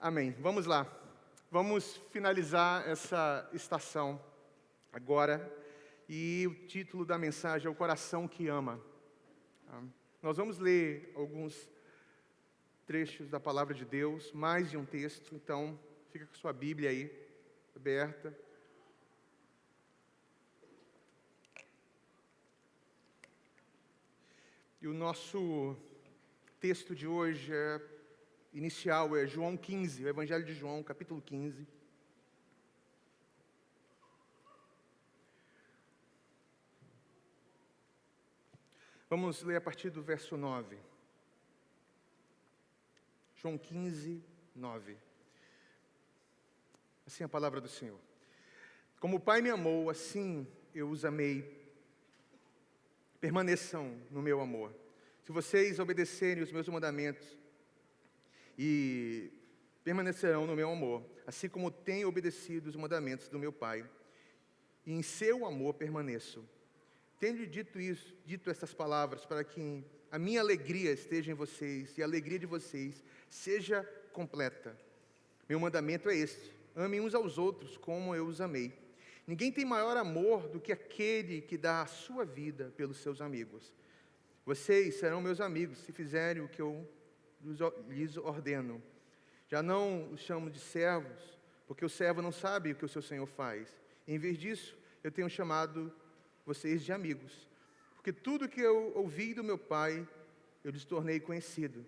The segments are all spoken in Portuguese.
Amém. Vamos lá. Vamos finalizar essa estação agora. E o título da mensagem é O Coração que Ama. Nós vamos ler alguns trechos da Palavra de Deus, mais de um texto. Então, fica com sua Bíblia aí, aberta. E o nosso texto de hoje inicial é João 15, o Evangelho de João, capítulo 15. Vamos ler a partir do verso 9. João 15, 9. Assim é a palavra do Senhor. Como o Pai me amou, assim eu os amei. Permaneçam no meu amor. Se vocês obedecerem os meus mandamentos e permanecerão no meu amor, assim como tenho obedecido os mandamentos do meu Pai, e em seu amor permaneço. Tenho dito estas palavras para que a minha alegria esteja em vocês e a alegria de vocês seja completa. Meu mandamento é este: amem uns aos outros como eu os amei. Ninguém tem maior amor do que aquele que dá a sua vida pelos seus amigos. Vocês serão meus amigos se fizerem o que eu lhes ordeno. Já não os chamo de servos, porque o servo não sabe o que o seu senhor faz. Em vez disso, eu tenho chamado vocês de amigos, porque tudo que eu ouvi do meu Pai, eu lhes tornei conhecido.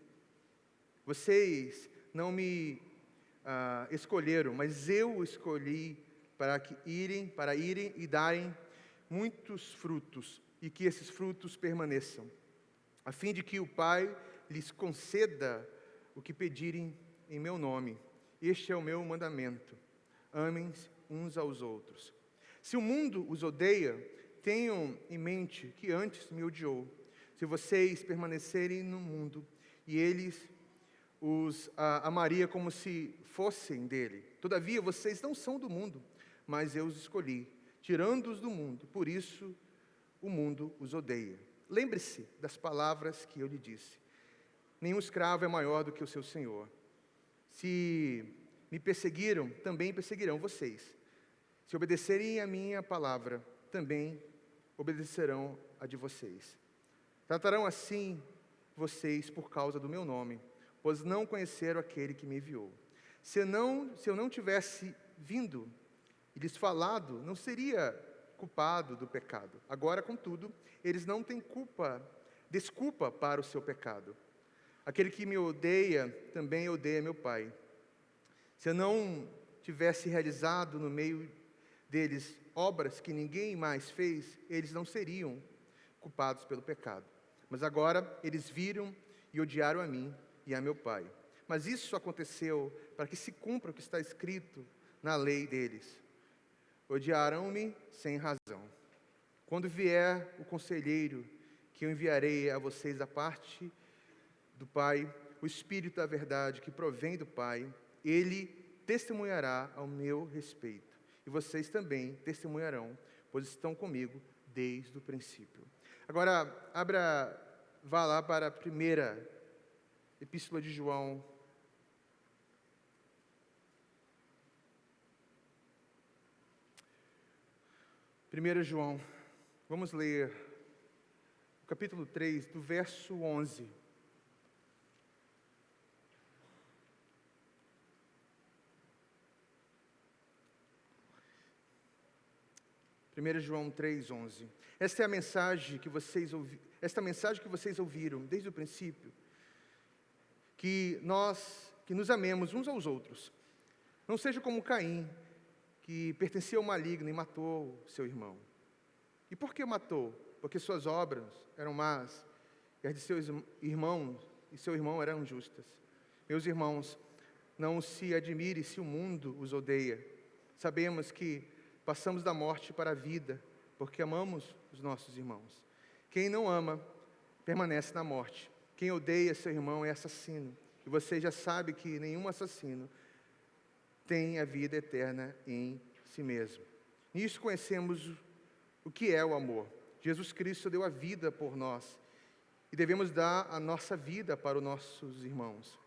Vocês não me escolheram, mas eu escolhi para irem e darem muitos frutos, e que esses frutos permaneçam, a fim de que o Pai lhes conceda o que pedirem em meu nome. Este é o meu mandamento: amem uns aos outros. Se o mundo os odeia, tenham em mente que antes me odiou. Se vocês permanecerem no mundo, e eles os amaria como se fossem dele. Todavia, vocês não são do mundo, mas eu os escolhi, tirando-os do mundo. Por isso, o mundo os odeia. Lembre-se das palavras que eu lhe disse: nenhum escravo é maior do que o seu senhor. Se me perseguiram, também perseguirão vocês. Se obedecerem a minha palavra, também obedecerão a de vocês. Tratarão assim vocês por causa do meu nome, pois não conheceram aquele que me enviou. Se eu não tivesse vindo e lhes falado, não seria culpado do pecado. Agora, contudo, eles não têm desculpa para o seu pecado. Aquele que me odeia, também odeia meu Pai. Se eu não tivesse realizado no meio deles obras que ninguém mais fez, eles não seriam culpados pelo pecado. Mas agora eles viram e odiaram a mim e a meu Pai. Mas isso aconteceu para que se cumpra o que está escrito na lei deles: odiarão-me sem razão. Quando vier o conselheiro, que eu enviarei a vocês da parte do Pai, o Espírito da verdade que provém do Pai, ele testemunhará ao meu respeito. E vocês também testemunharão, pois estão comigo desde o princípio. Agora, vá lá para a primeira Epístola de João. Primeira João, vamos ler o capítulo 3, do verso 11. Primeira João 3, 11. Esta é a mensagem que vocês ouviram desde o princípio, que nos amemos uns aos outros. Não seja como Caim, que pertencia ao maligno e matou seu irmão. E por que matou? Porque suas obras eram más, e as de seus irmãos e seu irmão eram justas. Meus irmãos, não se admire se o mundo os odeia. Sabemos que passamos da morte para a vida, porque amamos os nossos irmãos. Quem não ama, permanece na morte. Quem odeia seu irmão é assassino. E você já sabe que nenhum assassino tem a vida eterna em si mesmo. Nisso conhecemos o que é o amor. Jesus Cristo deu a vida por nós, e devemos dar a nossa vida para os nossos irmãos.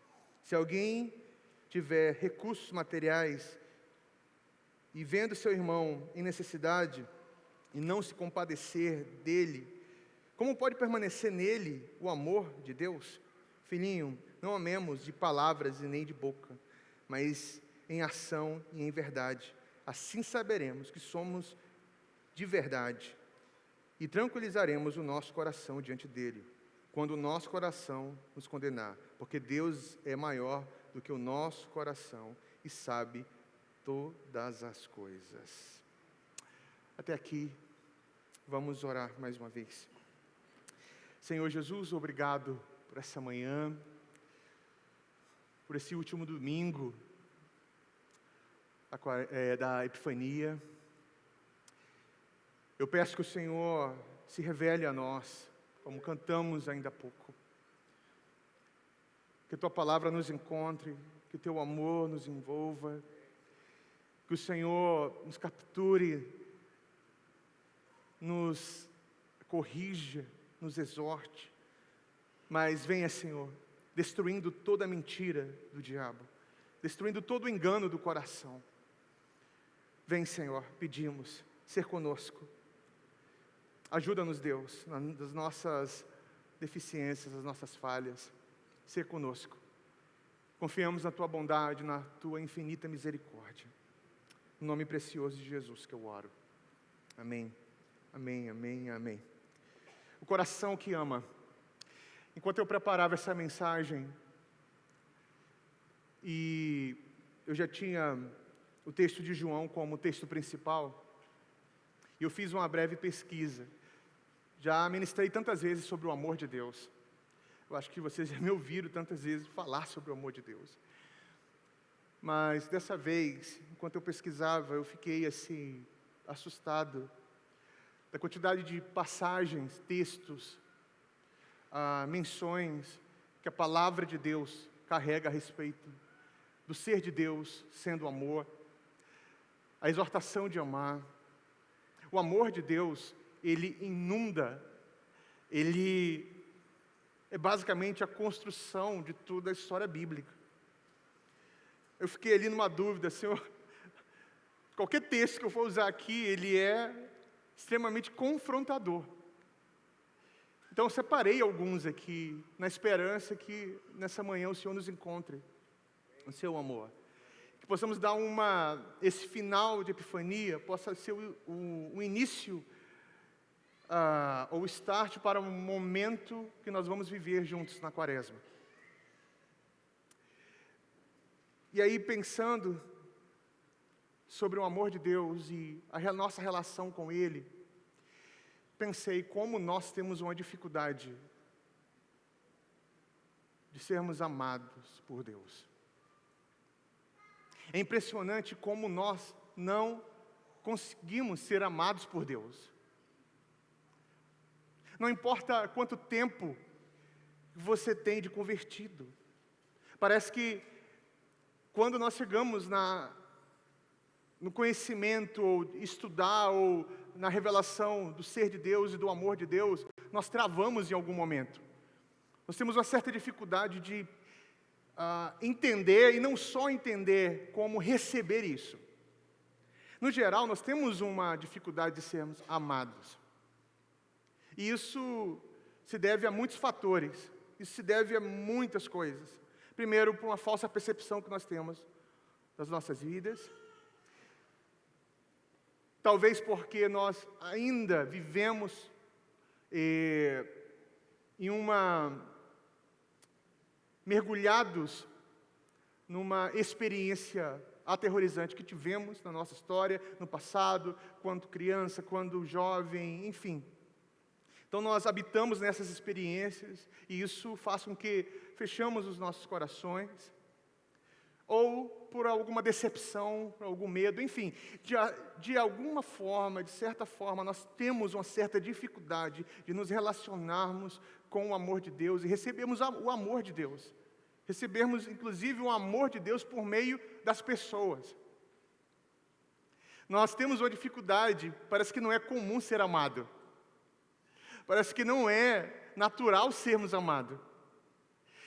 Se alguém tiver recursos materiais e vendo seu irmão em necessidade e não se compadecer dele, como pode permanecer nele o amor de Deus? Filhinho, não amemos de palavras e nem de boca, mas em ação e em verdade. Assim saberemos que somos de verdade e tranquilizaremos o nosso coração diante dele, quando o nosso coração nos condenar, porque Deus é maior do que o nosso coração e sabe todas as coisas. Até aqui, vamos orar mais uma vez. Senhor Jesus, obrigado por essa manhã, por esse último domingo da Epifania. Eu peço que o Senhor se revele a nós, como cantamos ainda há pouco. Que a Tua palavra nos encontre, que o Teu amor nos envolva, que o Senhor nos capture, nos corrija, nos exorte, mas venha, Senhor, destruindo toda a mentira do diabo, destruindo todo o engano do coração. Vem, Senhor, pedimos, ser conosco. Ajuda-nos, Deus, nas nossas deficiências, nas nossas falhas, ser conosco. Confiamos na Tua bondade, na Tua infinita misericórdia. No nome precioso de Jesus que eu oro. Amém, amém, amém, amém. O coração que ama. Enquanto eu preparava essa mensagem, e eu já tinha o texto de João como texto principal, e eu fiz uma breve pesquisa. Já ministrei tantas vezes sobre o amor de Deus. Eu acho que vocês já me ouviram tantas vezes falar sobre o amor de Deus. Mas dessa vez, enquanto eu pesquisava, eu fiquei assim, assustado da quantidade de passagens, textos, menções que a palavra de Deus carrega a respeito do ser de Deus sendo amor, a exortação de amar. O amor de Deus, ele inunda, ele é basicamente a construção de toda a história bíblica. Eu fiquei ali numa dúvida, Senhor, qualquer texto que eu for usar aqui, ele é extremamente confrontador. Então eu separei alguns aqui, na esperança que nessa manhã o Senhor nos encontre no seu amor. Que possamos dar esse final de Epifania, possa ser o início, ou o start para um momento que nós vamos viver juntos na Quaresma. E aí, pensando sobre o amor de Deus e a nossa relação com Ele, pensei como nós temos uma dificuldade de sermos amados por Deus. É impressionante como nós não conseguimos ser amados por Deus. Não importa quanto tempo você tem de convertido. Parece que quando nós chegamos no conhecimento, ou estudar, ou na revelação do ser de Deus e do amor de Deus, nós travamos em algum momento. Nós temos uma certa dificuldade de entender, e não só entender, como receber isso. No geral, nós temos uma dificuldade de sermos amados. E isso se deve a muitos fatores, isso se deve a muitas coisas. Primeiro, por uma falsa percepção que nós temos das nossas vidas. Talvez porque nós ainda vivemos mergulhados numa experiência aterrorizante que tivemos na nossa história, no passado, quando criança, quando jovem, enfim. Então nós habitamos nessas experiências e isso faz com que fechamos os nossos corações, ou por alguma decepção, por algum medo, enfim, de alguma forma, de certa forma, nós temos uma certa dificuldade de nos relacionarmos com o amor de Deus e recebermos o amor de Deus. Recebermos, inclusive, o amor de Deus por meio das pessoas. Nós temos uma dificuldade, parece que não é comum ser amado. Parece que não é natural sermos amados.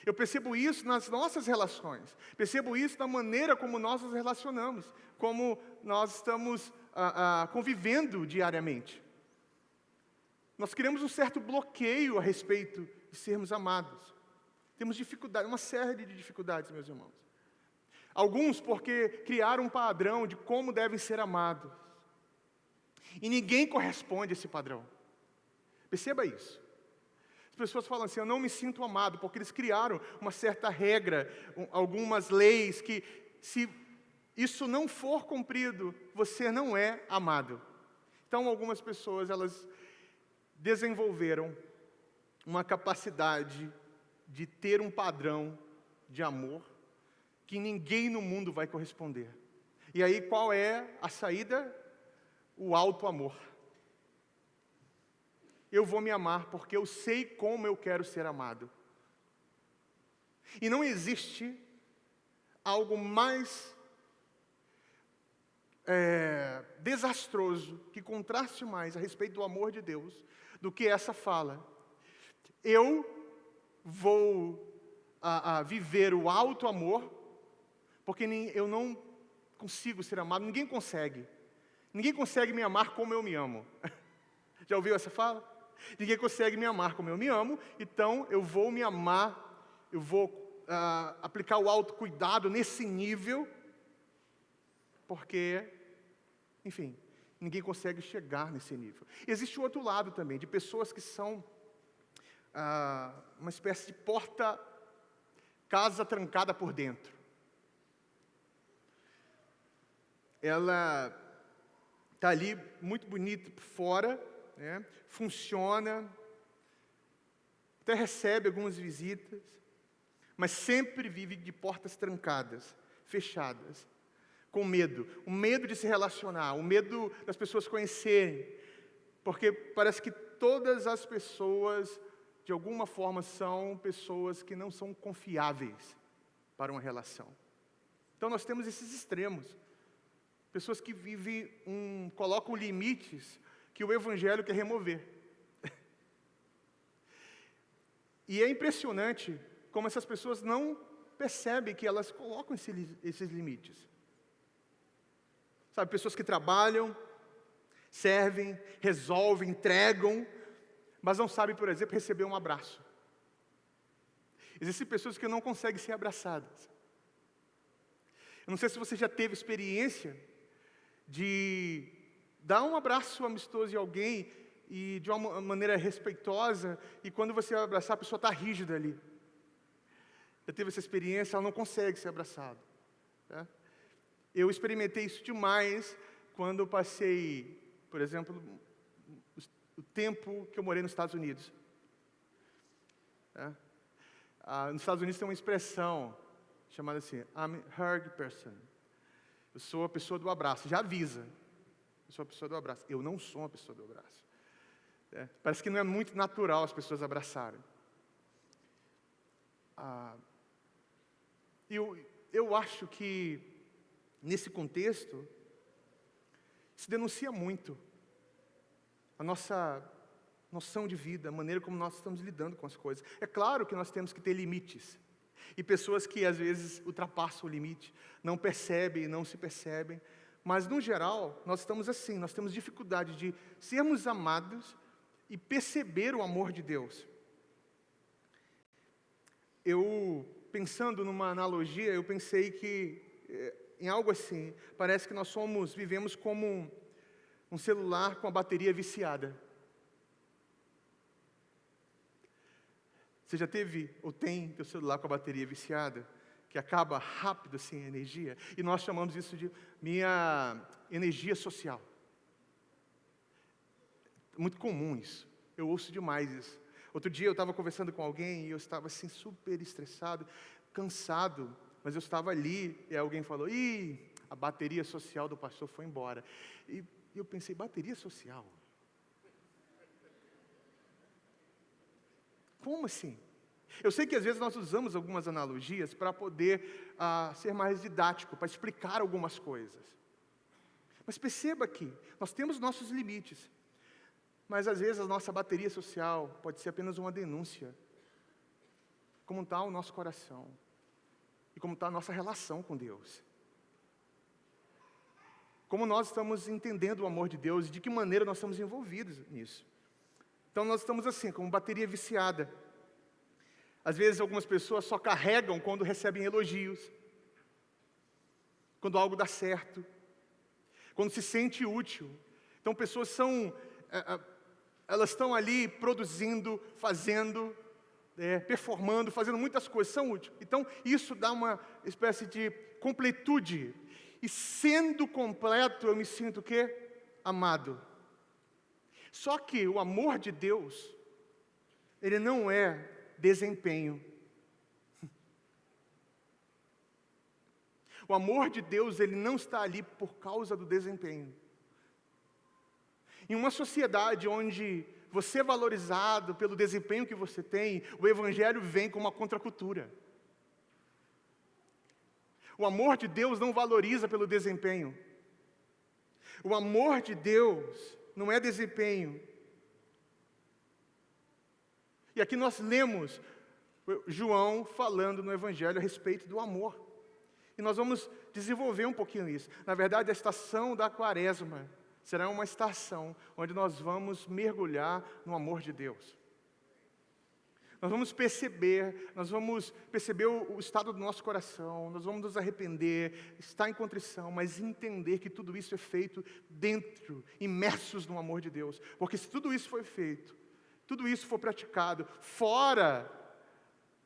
Eu percebo isso nas nossas relações. Percebo isso na maneira como nós nos relacionamos, como nós estamos convivendo diariamente. Nós criamos um certo bloqueio a respeito de sermos amados. Temos dificuldade, uma série de dificuldades, meus irmãos. Alguns porque criaram um padrão de como devem ser amados. E ninguém corresponde a esse padrão. Perceba isso. As pessoas falam assim, eu não me sinto amado, porque eles criaram uma certa regra, algumas leis, que se isso não for cumprido, você não é amado. Então, algumas pessoas, elas desenvolveram uma capacidade de ter um padrão de amor que ninguém no mundo vai corresponder. E aí, qual é a saída? O auto-amor. Eu vou me amar porque eu sei como eu quero ser amado. E não existe algo mais desastroso, que contraste mais a respeito do amor de Deus, do que essa fala. Eu vou viver o auto-amor, porque eu não consigo ser amado, ninguém consegue. Ninguém consegue me amar como eu me amo. Já ouviu essa fala? Ninguém consegue me amar como eu me amo, então eu vou me amar, eu vou aplicar o autocuidado nesse nível, porque, enfim, ninguém consegue chegar nesse nível. Existe o outro lado também, de pessoas que são uma espécie de casa trancada por dentro. Ela está ali muito bonita por fora, né? Funciona, até recebe algumas visitas, mas sempre vive de portas trancadas, fechadas, com medo. O medo de se relacionar, o medo das pessoas conhecerem, porque parece que todas as pessoas, de alguma forma, são pessoas que não são confiáveis para uma relação. Então nós temos esses extremos. Pessoas que colocam limites que o Evangelho quer remover. E é impressionante como essas pessoas não percebem que elas colocam esses limites. Sabe, pessoas que trabalham, servem, resolvem, entregam, mas não sabem, por exemplo, receber um abraço. Existem pessoas que não conseguem ser abraçadas. Eu não sei se você já teve experiência de dar um abraço amistoso em alguém e de uma maneira respeitosa, e quando você vai abraçar, a pessoa está rígida ali. Já teve essa experiência, ela não consegue ser abraçada. Tá? Eu experimentei isso demais quando eu passei, por exemplo, o tempo que eu morei nos Estados Unidos. Tá? Nos Estados Unidos tem uma expressão chamada assim, I'm a hug person. Eu sou a pessoa do abraço, já avisa. Eu sou a pessoa do abraço. Eu não sou uma pessoa do abraço. Parece que não é muito natural as pessoas abraçarem. Eu acho que, nesse contexto, se denuncia muito a nossa noção de vida, a maneira como nós estamos lidando com as coisas. É claro que nós temos que ter limites. E pessoas que às vezes ultrapassam o limite, não percebem, não se percebem. Mas no geral, nós estamos assim, nós temos dificuldade de sermos amados e perceber o amor de Deus. Pensando numa analogia, eu pensei que, em algo assim, parece que nós vivemos como um celular com a bateria viciada. Você já teve ou tem teu celular com a bateria viciada, que acaba rápido assim a energia? E nós chamamos isso de minha energia social. Muito comum isso. Eu ouço demais isso. Outro dia eu estava conversando com alguém e eu estava assim super estressado, cansado, mas eu estava ali e alguém falou, a bateria social do pastor foi embora. E eu pensei, bateria social? Como assim? Eu sei que às vezes nós usamos algumas analogias para poder ser mais didático, para explicar algumas coisas. Mas perceba que nós temos nossos limites. Mas às vezes a nossa bateria social pode ser apenas uma denúncia como está o nosso coração e como está a nossa relação com Deus. Como nós estamos entendendo o amor de Deus e de que maneira nós estamos envolvidos nisso. Então nós estamos assim, como bateria viciada. Às vezes algumas pessoas só carregam quando recebem elogios, quando algo dá certo, quando se sente útil. Então pessoas elas estão ali produzindo, fazendo, performando, fazendo muitas coisas, são úteis. Então isso dá uma espécie de completude. E sendo completo, eu me sinto o quê? Amado. Só que o amor de Deus, ele não é desempenho. O amor de Deus, ele não está ali por causa do desempenho. Em uma sociedade onde você é valorizado pelo desempenho que você tem, o Evangelho vem com uma contracultura. O amor de Deus não valoriza pelo desempenho. O amor de Deus não é desempenho. E aqui nós lemos João falando no Evangelho a respeito do amor. E nós vamos desenvolver um pouquinho isso. Na verdade, a estação da Quaresma será uma estação onde nós vamos mergulhar no amor de Deus. Nós vamos perceber o estado do nosso coração, nós vamos nos arrepender, estar em contrição, mas entender que tudo isso é feito dentro, imersos no amor de Deus. Porque se tudo isso foi feito, tudo isso for praticado fora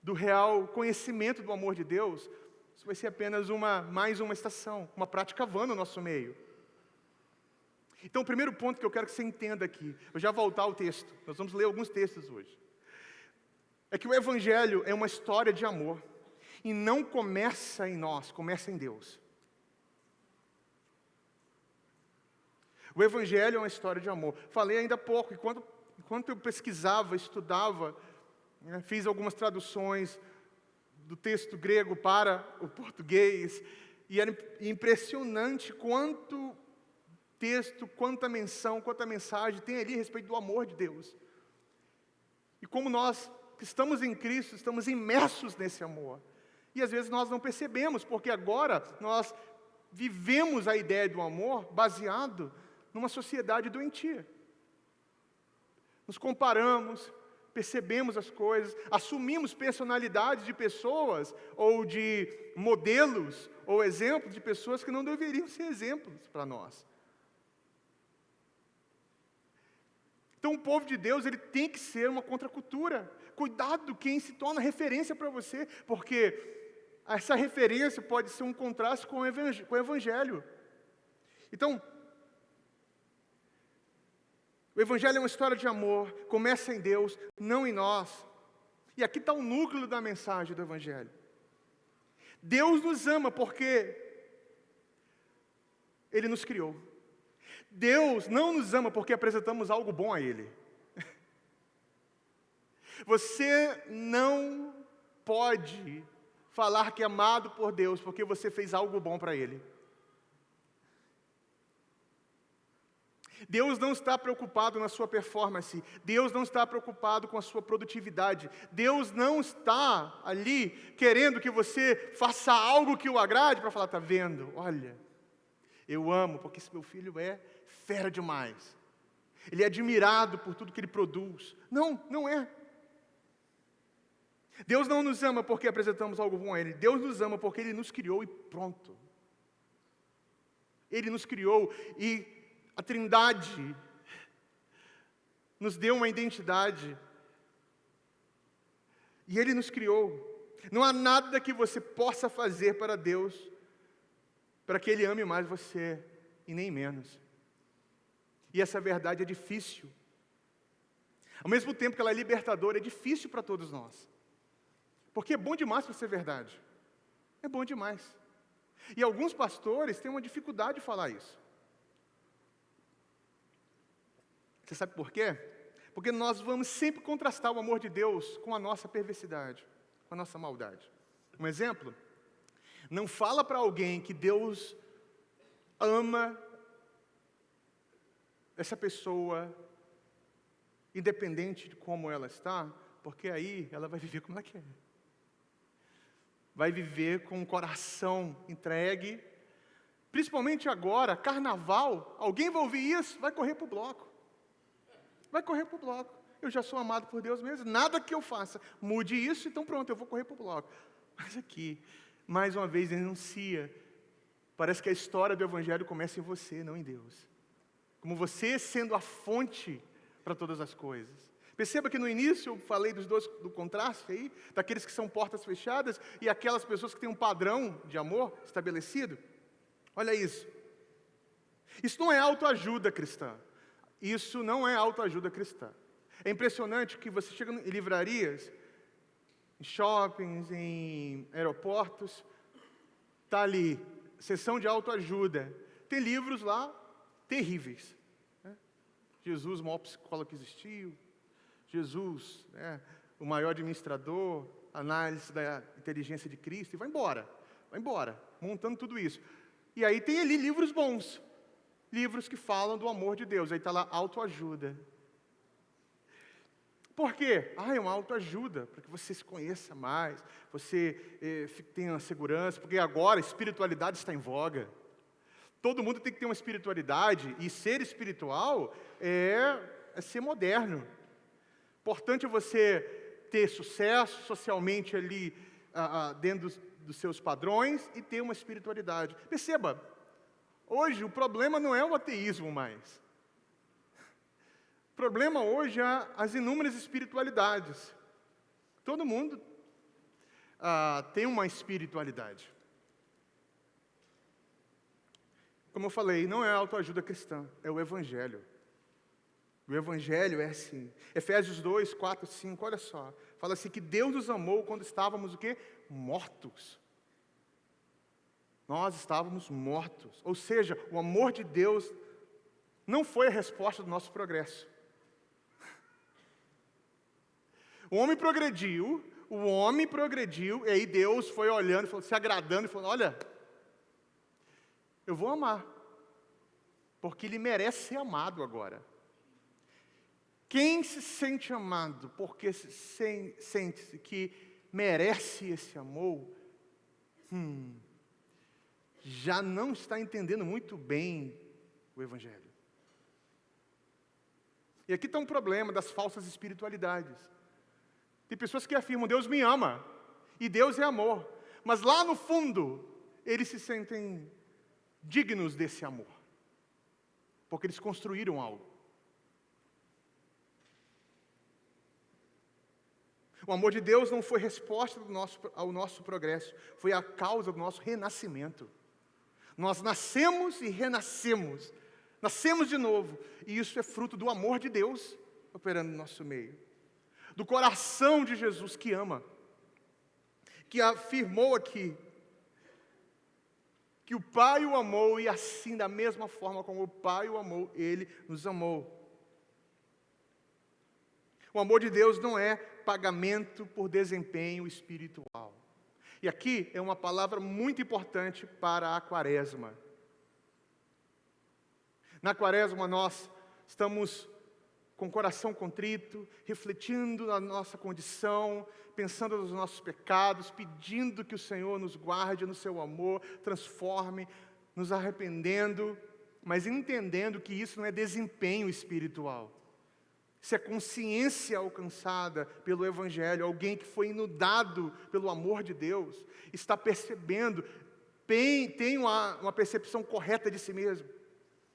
do real conhecimento do amor de Deus, isso vai ser apenas mais uma estação, uma prática vã no nosso meio. Então, o primeiro ponto que eu quero que você entenda aqui, eu já voltar ao texto, nós vamos ler alguns textos hoje, é que o Evangelho é uma história de amor, e não começa em nós, começa em Deus. O Evangelho é uma história de amor. Falei ainda há pouco, enquanto eu pesquisava, estudava, fiz algumas traduções do texto grego para o português, e era impressionante quanto texto, quanta menção, quanta mensagem tem ali a respeito do amor de Deus. E como nós que estamos em Cristo, estamos imersos nesse amor. E às vezes nós não percebemos, porque agora nós vivemos a ideia do amor baseado numa sociedade doentia. Nos comparamos, percebemos as coisas, assumimos personalidades de pessoas, ou de modelos, ou exemplos de pessoas que não deveriam ser exemplos para nós. Então o povo de Deus, ele tem que ser uma contracultura. Cuidado quem se torna referência para você, porque essa referência pode ser um contraste com o Evangelho. Então, o Evangelho é uma história de amor, começa em Deus, não em nós. E aqui está o núcleo da mensagem do Evangelho. Deus nos ama porque Ele nos criou. Deus não nos ama porque apresentamos algo bom a Ele. Você não pode falar que é amado por Deus porque você fez algo bom para Ele. Deus não está preocupado na sua performance. Deus não está preocupado com a sua produtividade. Deus não está ali querendo que você faça algo que o agrade para falar, está vendo? Olha, eu amo porque esse meu filho é fera demais. Ele é admirado por tudo que ele produz. Não, não é. Deus não nos ama porque apresentamos algo bom a Ele. Deus nos ama porque Ele nos criou e pronto. Ele nos criou e a Trindade nos deu uma identidade. E Ele nos criou. Não há nada que você possa fazer para Deus, para que Ele ame mais você, e nem menos. E essa verdade é difícil. Ao mesmo tempo que ela é libertadora, é difícil para todos nós. Porque é bom demais para ser verdade. É bom demais. E alguns pastores têm uma dificuldade de falar isso. Você sabe por quê? Porque nós vamos sempre contrastar o amor de Deus com a nossa perversidade, com a nossa maldade. Um exemplo, não fala para alguém que Deus ama essa pessoa, independente de como ela está, porque aí ela vai viver como ela quer. vai viver com o coração entregue. Principalmente agora, carnaval, alguém vai ouvir isso, vai correr para o bloco. Vai correr para o bloco. Eu já sou amado por Deus mesmo, nada que eu faça mude isso, então pronto, eu vou correr para o bloco. Mas aqui, mais uma vez, denuncia. Parece que a história do Evangelho começa em você, não em Deus. Como você sendo a fonte para todas as coisas. Perceba que no início eu falei do contraste aí, daqueles que são portas fechadas e aquelas pessoas que têm um padrão de amor estabelecido. Olha isso. Isso não é autoajuda cristã. Isso não é autoajuda cristã. É impressionante que você chega em livrarias, em shoppings, em aeroportos, está ali, seção de autoajuda. Tem livros lá terríveis. Né? Jesus, o maior psicólogo que existiu. Jesus, né, o maior administrador, análise da inteligência de Cristo, e vai embora, montando tudo isso. E aí tem ali livros bons, livros que falam do amor de Deus, aí está lá autoajuda. Por quê? É uma autoajuda, para que você se conheça mais, você tenha segurança, porque agora a espiritualidade está em voga. Todo mundo tem que ter uma espiritualidade, e ser espiritual é ser moderno. Importante é você ter sucesso socialmente ali, dentro dos seus padrões, e ter uma espiritualidade. Perceba, hoje o problema não é o ateísmo mais. O problema hoje é as inúmeras espiritualidades. Todo mundo tem uma espiritualidade. Como eu falei, não é a autoajuda cristã, é o Evangelho. O Evangelho é assim. Efésios 2, 4, 5, olha só. Fala assim que Deus nos amou quando estávamos o quê? Mortos. Nós estávamos mortos. Ou seja, o amor de Deus não foi a resposta do nosso progresso. O homem progrediu, e aí Deus foi olhando, se agradando, e falou, olha, eu vou amar, porque ele merece ser amado agora. Quem se sente amado, porque sente-se que merece esse amor, já não está entendendo muito bem o Evangelho. E aqui está um problema das falsas espiritualidades. Tem pessoas que afirmam, Deus me ama, e Deus é amor. Mas lá no fundo, eles se sentem dignos desse amor. Porque eles construíram algo. O amor de Deus não foi resposta ao nosso progresso, foi a causa do nosso renascimento. Nós nascemos e renascemos, nascemos de novo, e isso é fruto do amor de Deus operando no nosso meio. Do coração de Jesus que ama, que afirmou aqui, que o Pai o amou, e assim, da mesma forma como o Pai o amou, Ele nos amou. O amor de Deus não é pagamento por desempenho espiritual. E aqui é uma palavra muito importante para a quaresma. Na quaresma nós estamos com o coração contrito, refletindo na nossa condição, pensando nos nossos pecados, pedindo que o Senhor nos guarde no seu amor, transforme, nos arrependendo, mas entendendo que isso não é desempenho espiritual. Isso é consciência alcançada pelo Evangelho, alguém que foi inundado pelo amor de Deus, está percebendo, tem uma percepção correta de si mesmo,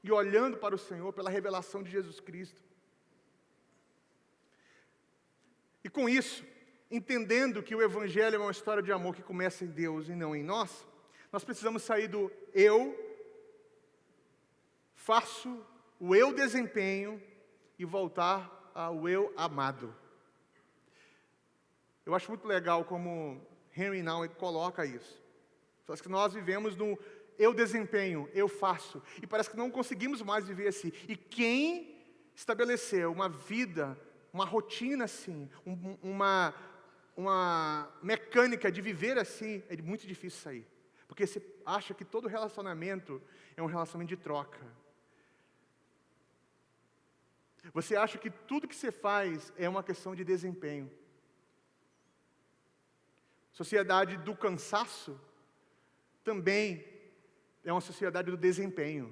e olhando para o Senhor pela revelação de Jesus Cristo. E com isso, entendendo que o Evangelho é uma história de amor que começa em Deus e não em nós, nós precisamos sair do eu faço, o eu desempenho, e voltar ao eu amado. Eu acho muito legal como Henry Nouwen coloca isso. Parece que nós vivemos no eu desempenho, eu faço, e parece que não conseguimos mais viver assim. E quem estabeleceu uma vida, uma rotina assim, uma mecânica de viver assim, é muito difícil sair. Porque você acha que todo relacionamento é um relacionamento de troca. Você acha que tudo que você faz é uma questão de desempenho. sociedade do cansaço, também é uma sociedade do desempenho.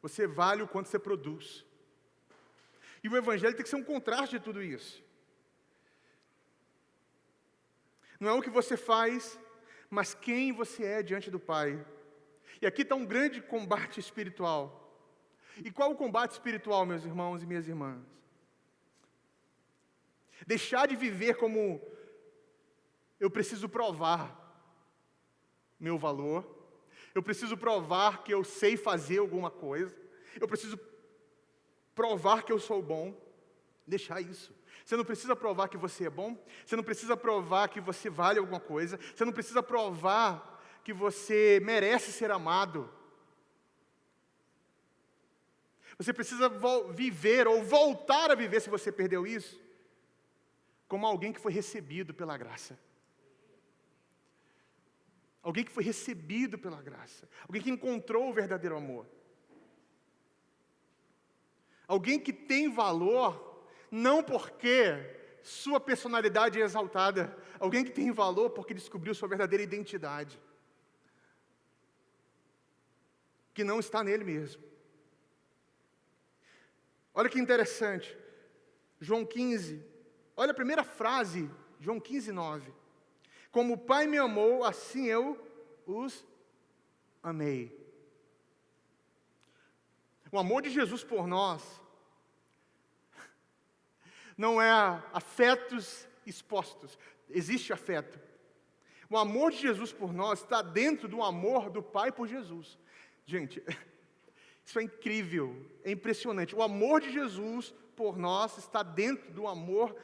Você vale o quanto você produz. E o Evangelho tem que ser um contraste de tudo isso. Não é o que você faz, mas quem você é diante do Pai. E aqui está um grande combate espiritual. E qual o combate espiritual, meus irmãos e minhas irmãs? Deixar de viver como eu preciso provar meu valor, eu preciso provar que eu sei fazer alguma coisa, eu preciso provar que eu sou bom. Deixar isso. Você não precisa provar que você é bom, você não precisa provar que você vale alguma coisa, você não precisa provar que você merece ser amado. Você precisa viver ou voltar a viver, se você perdeu isso, como alguém que foi recebido pela graça. Alguém que foi recebido pela graça. Alguém que encontrou o verdadeiro amor. Alguém que tem valor, não porque sua personalidade é exaltada. Alguém que tem valor porque descobriu sua verdadeira identidade. Que não está nele mesmo. Olha que interessante. João 15. Olha a primeira frase, João 15, 9. Como o Pai me amou, assim eu os amei. O amor de Jesus por nós não é afetos expostos. Existe afeto. O amor de Jesus por nós está dentro do amor do Pai por Jesus. Gente, isso é incrível, é impressionante. O amor de Jesus por nós está dentro do amor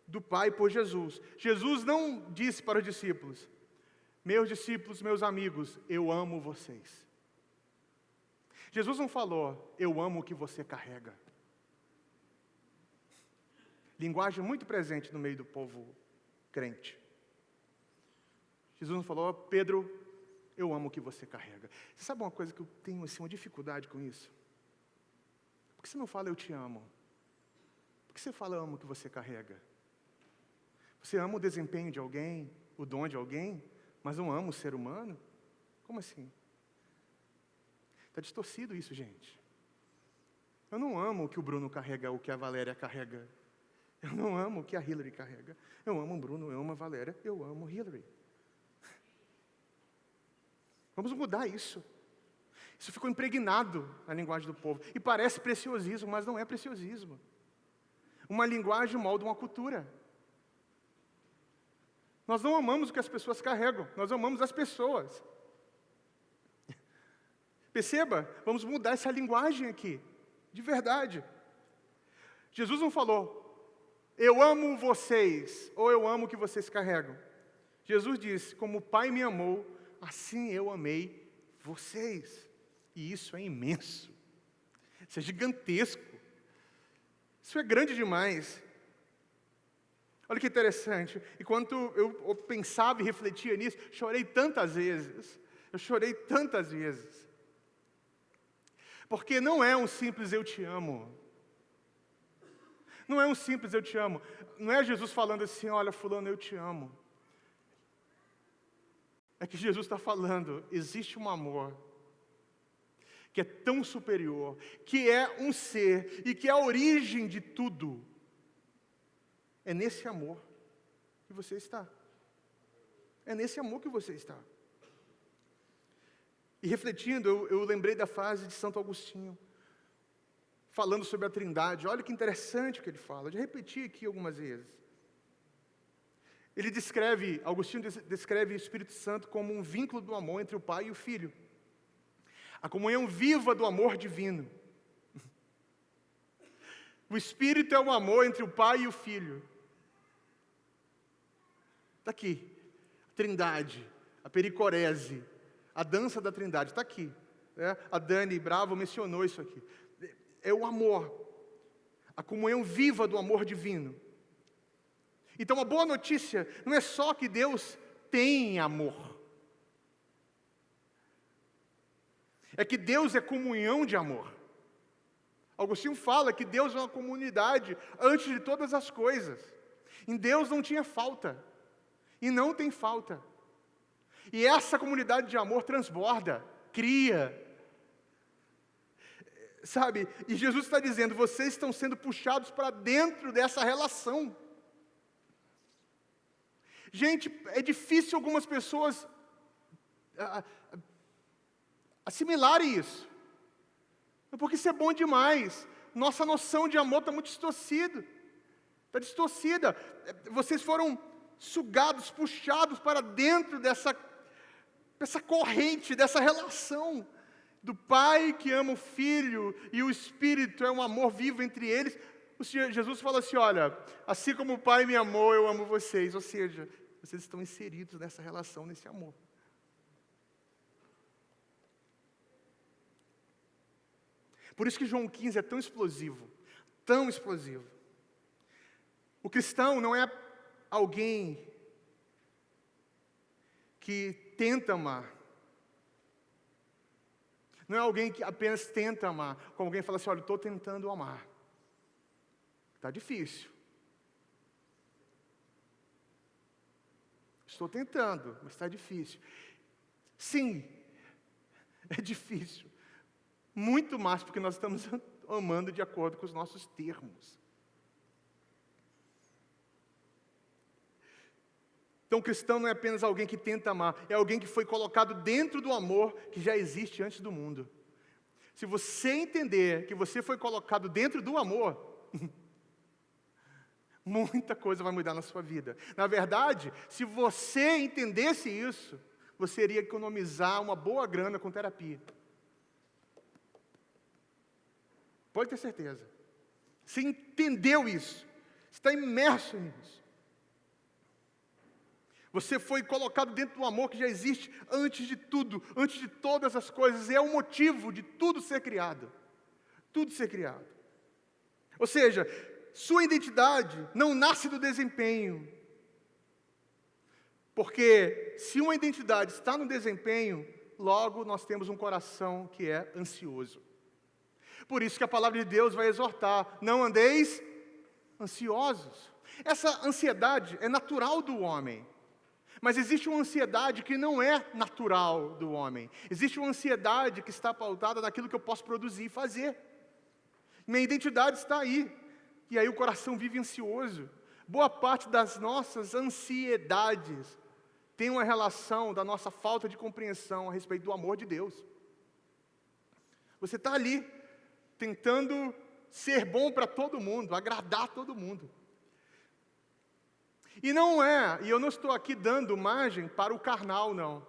do Pai por Jesus. Jesus não disse para os discípulos: meus discípulos, meus amigos, eu amo vocês. Jesus não falou: eu amo o que você carrega. Linguagem muito presente no meio do povo crente. Jesus não falou: Pedro, eu amo o que você carrega. Você sabe uma coisa que eu tenho assim, uma dificuldade com isso? Por que você não fala eu te amo? Por que você fala eu amo o que você carrega? Você ama o desempenho de alguém, o dom de alguém, mas não ama o ser humano? Como assim? Está distorcido isso, gente. Eu não amo o que o Bruno carrega, o que a Valéria carrega. Eu não amo o que a Hillary carrega. Eu amo o Bruno, eu amo a Valéria, eu amo a Hillary. Vamos mudar isso. Isso ficou impregnado na linguagem do povo. E parece preciosismo, mas não é preciosismo. Uma linguagem molda uma cultura. Nós não amamos o que as pessoas carregam, nós amamos as pessoas. Perceba, vamos mudar essa linguagem aqui, de verdade. Jesus não falou: eu amo vocês, ou eu amo o que vocês carregam. Jesus disse: como o Pai me amou, assim eu amei vocês. E isso é imenso. Isso é gigantesco. Isso é grande demais. Olha que interessante. Enquanto eu pensava e refletia nisso, chorei tantas vezes. Eu chorei tantas vezes. Porque não é um simples eu te amo. Não é um simples eu te amo. Não é Jesus falando assim: olha, fulano, eu te amo. É que Jesus está falando: existe um amor que é tão superior, que é um ser e que é a origem de tudo. É nesse amor que você está. É nesse amor que você está. E refletindo, eu lembrei da frase de Santo Agostinho, falando sobre a Trindade. Olha que interessante o que ele fala. Eu já repeti aqui algumas vezes. Agostinho descreve o Espírito Santo como um vínculo do amor entre o Pai e o Filho. A comunhão viva do amor divino. O Espírito é o amor entre o Pai e o Filho. Está aqui. A Trindade, a pericorese, a dança da Trindade, está aqui. A Dani Bravo mencionou isso aqui. É o amor. A comunhão viva do amor divino. Então, a boa notícia não é só que Deus tem amor. É que Deus é comunhão de amor. Agostinho fala que Deus é uma comunidade antes de todas as coisas. Em Deus não tinha falta. E não tem falta. E essa comunidade de amor transborda, cria. Sabe? E Jesus está dizendo, vocês estão sendo puxados para dentro dessa relação. Gente, é difícil algumas pessoas assimilarem isso. Porque isso é bom demais. Nossa noção de amor está muito distorcida. Está distorcida. Vocês foram sugados, puxados para dentro dessa corrente, dessa relação do Pai que ama o Filho e o Espírito, é um amor vivo entre eles. O Senhor Jesus fala assim, olha, assim como o Pai me amou, eu amo vocês. Ou seja, vocês estão inseridos nessa relação, nesse amor. Por isso que João 15 é tão explosivo, tão explosivo. O cristão não é alguém que tenta amar. Não é alguém que apenas tenta amar. Como alguém fala assim, olha, eu estou tentando amar. Está difícil. Estou tentando, mas está difícil. Sim, é difícil. Muito mais porque nós estamos amando de acordo com os nossos termos. Então, o cristão não é apenas alguém que tenta amar, é alguém que foi colocado dentro do amor que já existe antes do mundo. Se você entender que você foi colocado dentro do amor, muita coisa vai mudar na sua vida. Na verdade, se você entendesse isso, você iria economizar uma boa grana com terapia. Pode ter certeza. Você entendeu isso, está imerso nisso. Você foi colocado dentro do amor que já existe antes de tudo, antes de todas as coisas, e é o motivo de tudo ser criado. Tudo ser criado. Ou seja, sua identidade não nasce do desempenho. Porque se uma identidade está no desempenho, logo nós temos um coração que é ansioso. Por isso que a palavra de Deus vai exortar, não andeis ansiosos. Essa ansiedade é natural do homem. Mas existe uma ansiedade que não é natural do homem. Existe uma ansiedade que está pautada naquilo que eu posso produzir e fazer. Minha identidade está aí. E aí o coração vive ansioso. Boa parte das nossas ansiedades tem uma relação da nossa falta de compreensão a respeito do amor de Deus. Você está ali, tentando ser bom para todo mundo, agradar todo mundo. E eu não estou aqui dando margem para o carnal, não.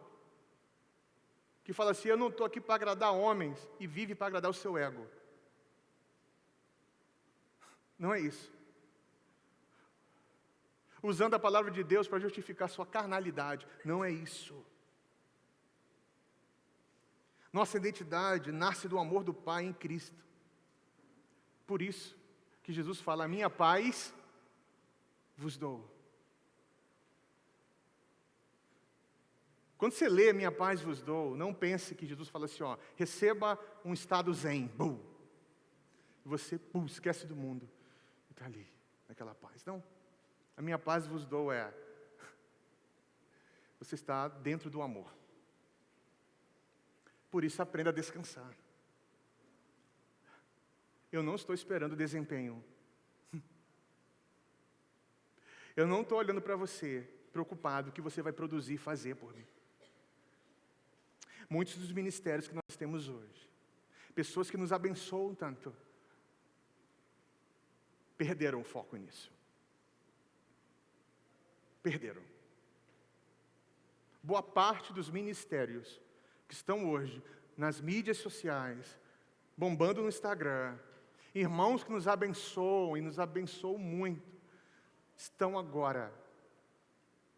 Que fala assim, eu não estou aqui para agradar homens e vive para agradar o seu ego. Não é isso. Usando a palavra de Deus para justificar sua carnalidade. Não é isso. Nossa identidade nasce do amor do Pai em Cristo. Por isso que Jesus fala, a minha paz vos dou. Quando você lê minha paz vos dou, não pense que Jesus fala assim, ó, receba um estado zen, bum. Você, esquece do mundo. E está ali, naquela paz. Não, a minha paz vos dou você está dentro do amor. Por isso aprenda a descansar. Eu não estou esperando desempenho. Eu não estou olhando para você, preocupado, o que você vai produzir e fazer por mim. Muitos dos ministérios que nós temos hoje, pessoas que nos abençoam tanto, perderam o foco nisso. Perderam. Boa parte dos ministérios que estão hoje nas mídias sociais, bombando no Instagram, irmãos que nos abençoam e nos abençoam muito, estão agora,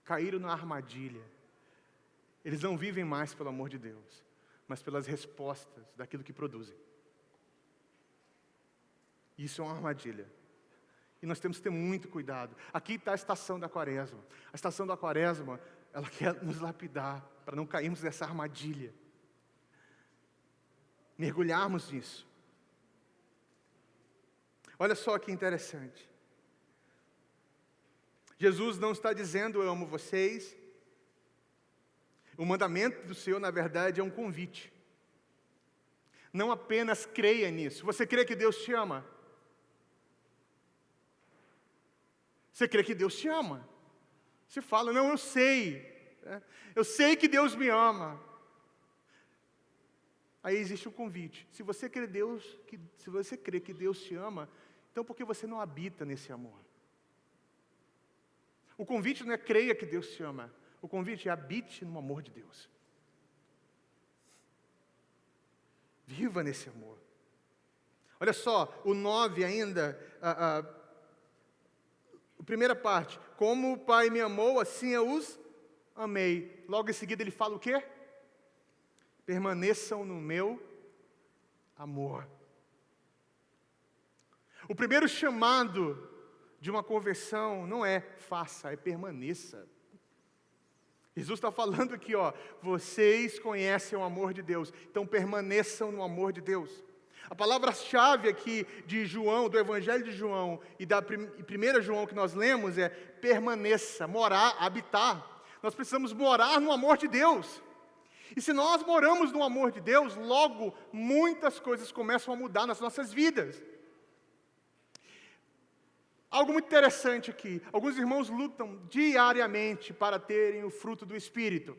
caíram na armadilha. Eles não vivem mais pelo amor de Deus, mas pelas respostas daquilo que produzem. Isso é uma armadilha. E nós temos que ter muito cuidado. Aqui está a estação da Quaresma. A estação da Quaresma, ela quer nos lapidar, para não cairmos nessa armadilha. Mergulharmos nisso. Olha só que interessante. Jesus não está dizendo eu amo vocês. O mandamento do Senhor, na verdade, é um convite. Não apenas creia nisso. Você crê que Deus te ama? Você crê que Deus te ama? Você fala, não, eu sei. Eu sei que Deus me ama. Aí existe um convite. Se você crê que Deus te ama, então por que você não habita nesse amor? O convite não é creia que Deus te ama. O convite é habite no amor de Deus. Viva nesse amor. Olha só, o 9 ainda, a primeira parte. Como o Pai me amou, assim eu os amei. Logo em seguida ele fala o quê? Permaneçam no meu amor. O primeiro chamado de uma conversão não é faça, é permaneça. Jesus está falando aqui, vocês conhecem o amor de Deus, então permaneçam no amor de Deus. A palavra-chave aqui de João, do Evangelho de João e da 1 João que nós lemos é permaneça, morar, habitar. Nós precisamos morar no amor de Deus. E se nós moramos no amor de Deus, logo muitas coisas começam a mudar nas nossas vidas. Algo muito interessante aqui, alguns irmãos lutam diariamente para terem o fruto do Espírito,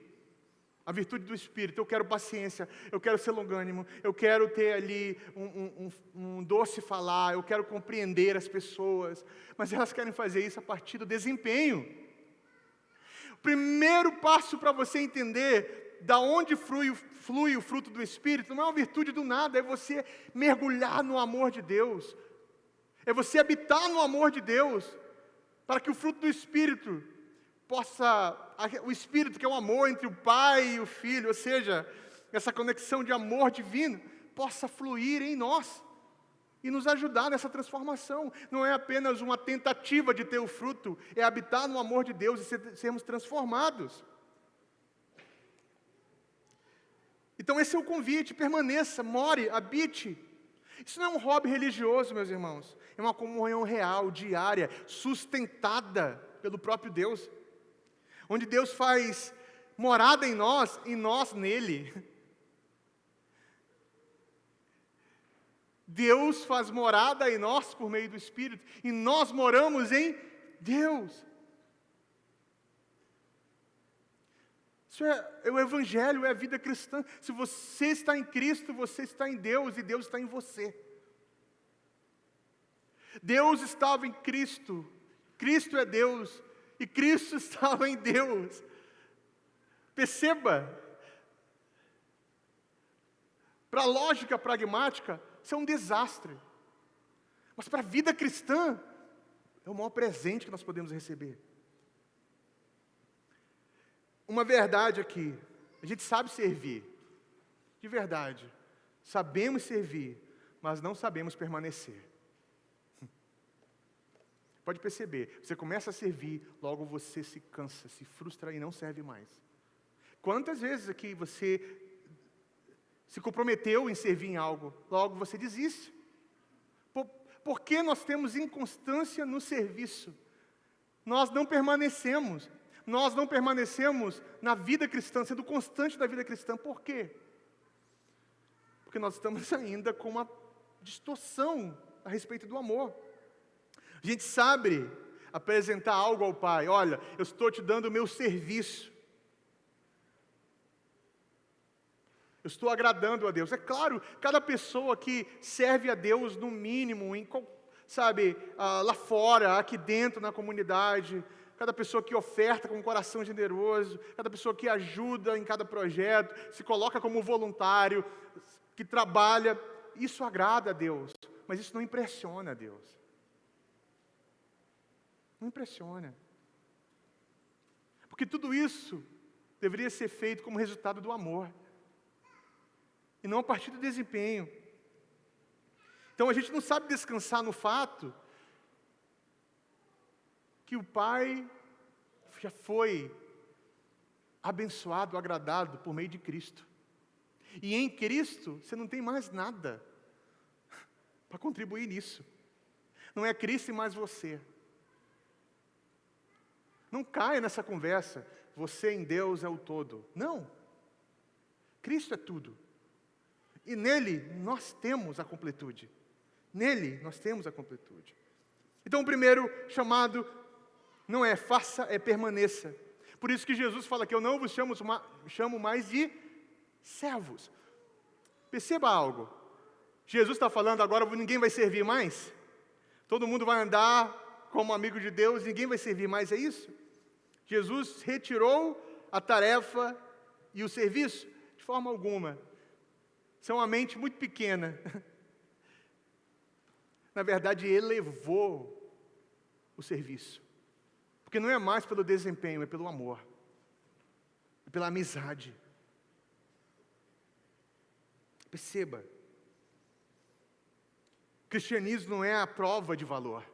a virtude do Espírito. Eu quero paciência, eu quero ser longânimo, eu quero ter ali um doce falar, eu quero compreender as pessoas, mas elas querem fazer isso a partir do desempenho. O primeiro passo para você entender da onde flui o fruto do Espírito não é uma virtude do nada, é você mergulhar no amor de Deus. É você habitar no amor de Deus, para que o fruto do Espírito o Espírito que é o amor entre o Pai e o Filho, ou seja, essa conexão de amor divino, possa fluir em nós, e nos ajudar nessa transformação. Não é apenas uma tentativa de ter o fruto, é habitar no amor de Deus e sermos transformados. Então esse é o convite, permaneça, more, habite. Isso não é um hobby religioso, meus irmãos. É uma comunhão real, diária, sustentada pelo próprio Deus. Onde Deus faz morada em nós e nós nele. Deus faz morada em nós por meio do Espírito. E nós moramos em Deus. Isso é o Evangelho, é a vida cristã. Se você está em Cristo, você está em Deus e Deus está em você. Deus estava em Cristo, Cristo é Deus e Cristo estava em Deus. Perceba, para a lógica pragmática, isso é um desastre. Mas para a vida cristã, é o maior presente que nós podemos receber. Uma verdade aqui, a gente sabe servir, de verdade, sabemos servir, mas não sabemos permanecer. Pode perceber, você começa a servir, logo você se cansa, se frustra e não serve mais. Quantas vezes aqui você se comprometeu em servir em algo, logo você desiste? Por que nós temos inconstância no serviço? Nós não permanecemos na vida cristã, sendo constante da vida cristã. Por quê? Porque nós estamos ainda com uma distorção a respeito do amor. A gente sabe apresentar algo ao Pai. Olha, eu estou te dando o meu serviço. Eu estou agradando a Deus. É claro, cada pessoa que serve a Deus no mínimo, lá fora, aqui dentro na comunidade, cada pessoa que oferta com um coração generoso, cada pessoa que ajuda em cada projeto, se coloca como voluntário, que trabalha, isso agrada a Deus, mas isso não impressiona a Deus. Não impressiona. Porque tudo isso deveria ser feito como resultado do amor, e não a partir do desempenho. Então a gente não sabe descansar no fato que o Pai já foi abençoado, agradado por meio de Cristo. E em Cristo você não tem mais nada para contribuir nisso. Não é Cristo e mais você. Não caia nessa conversa, você em Deus é o todo. Não. Cristo é tudo. E nele nós temos a completude. Nele nós temos a completude. Então o primeiro chamado não é faça, é permaneça. Por isso que Jesus fala que eu não vos chamo mais de servos. Perceba algo. Jesus está falando agora, ninguém vai servir mais? Todo mundo vai andar como amigo de Deus, ninguém vai servir mais, é isso? Jesus retirou a tarefa e o serviço? De forma alguma. Isso é uma mente muito pequena. Na verdade, elevou o serviço. Porque não é mais pelo desempenho, é pelo amor. É pela amizade. Perceba. O cristianismo não é a prova de valor.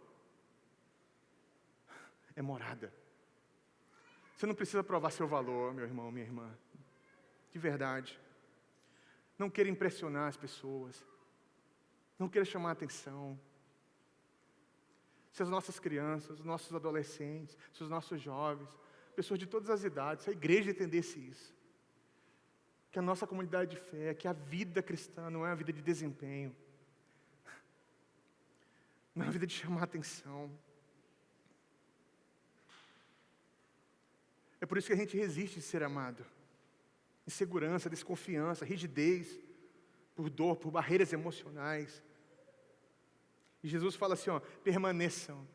É morada. Você não precisa provar seu valor, meu irmão, minha irmã. De verdade. Não queira impressionar as pessoas. Não queira chamar a atenção. Se as nossas crianças, os nossos adolescentes, se os nossos jovens, pessoas de todas as idades, se a igreja entendesse isso. Que a nossa comunidade de fé, que a vida cristã não é uma vida de desempenho. Não é uma vida de chamar a atenção. É por isso que a gente resiste de ser amado. Insegurança, desconfiança, rigidez, por dor, por barreiras emocionais. E Jesus fala assim, permaneçam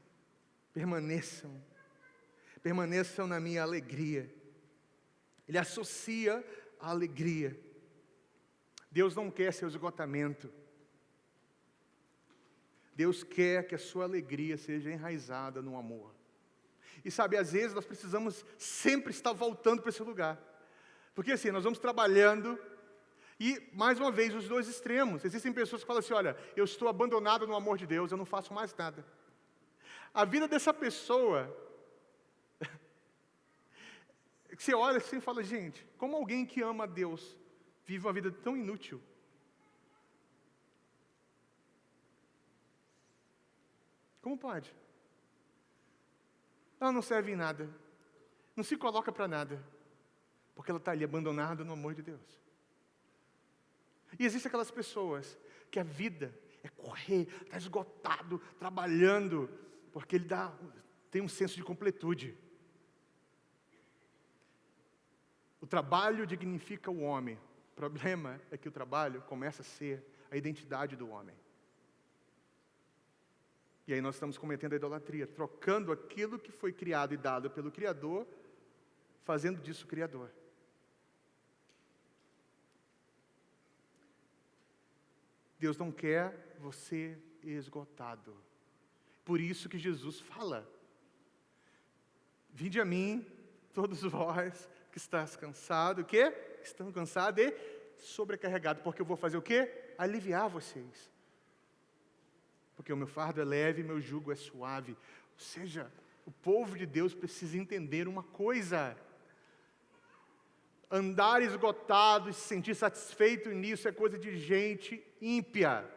na minha alegria. Ele associa a alegria. Deus não quer seu esgotamento. Deus quer que a sua alegria seja enraizada no amor. E sabe, às vezes nós precisamos sempre estar voltando para esse lugar. Porque assim, nós vamos trabalhando e, mais uma vez, os dois extremos. Existem pessoas que falam assim, olha, eu estou abandonado no amor de Deus, eu não faço mais nada. A vida dessa pessoa, você olha assim e fala, gente, como alguém que ama a Deus vive uma vida tão inútil? Como pode? Ela não serve em nada, não se coloca para nada, porque ela está ali abandonada no amor de Deus. E existem aquelas pessoas que a vida é correr, está esgotado, trabalhando, porque ele tem um senso de completude. O trabalho dignifica o homem. O problema é que o trabalho começa a ser a identidade do homem. E aí nós estamos cometendo a idolatria, trocando aquilo que foi criado e dado pelo Criador, fazendo disso o Criador. Deus não quer você esgotado. Por isso que Jesus fala, vinde a mim, todos vós que estás cansado, o quê? Estão cansados e sobrecarregados, porque eu vou fazer o quê? Aliviar vocês. Porque o meu fardo é leve e meu jugo é suave. Ou seja, o povo de Deus precisa entender uma coisa. Andar esgotado e se sentir satisfeito nisso é coisa de gente ímpia.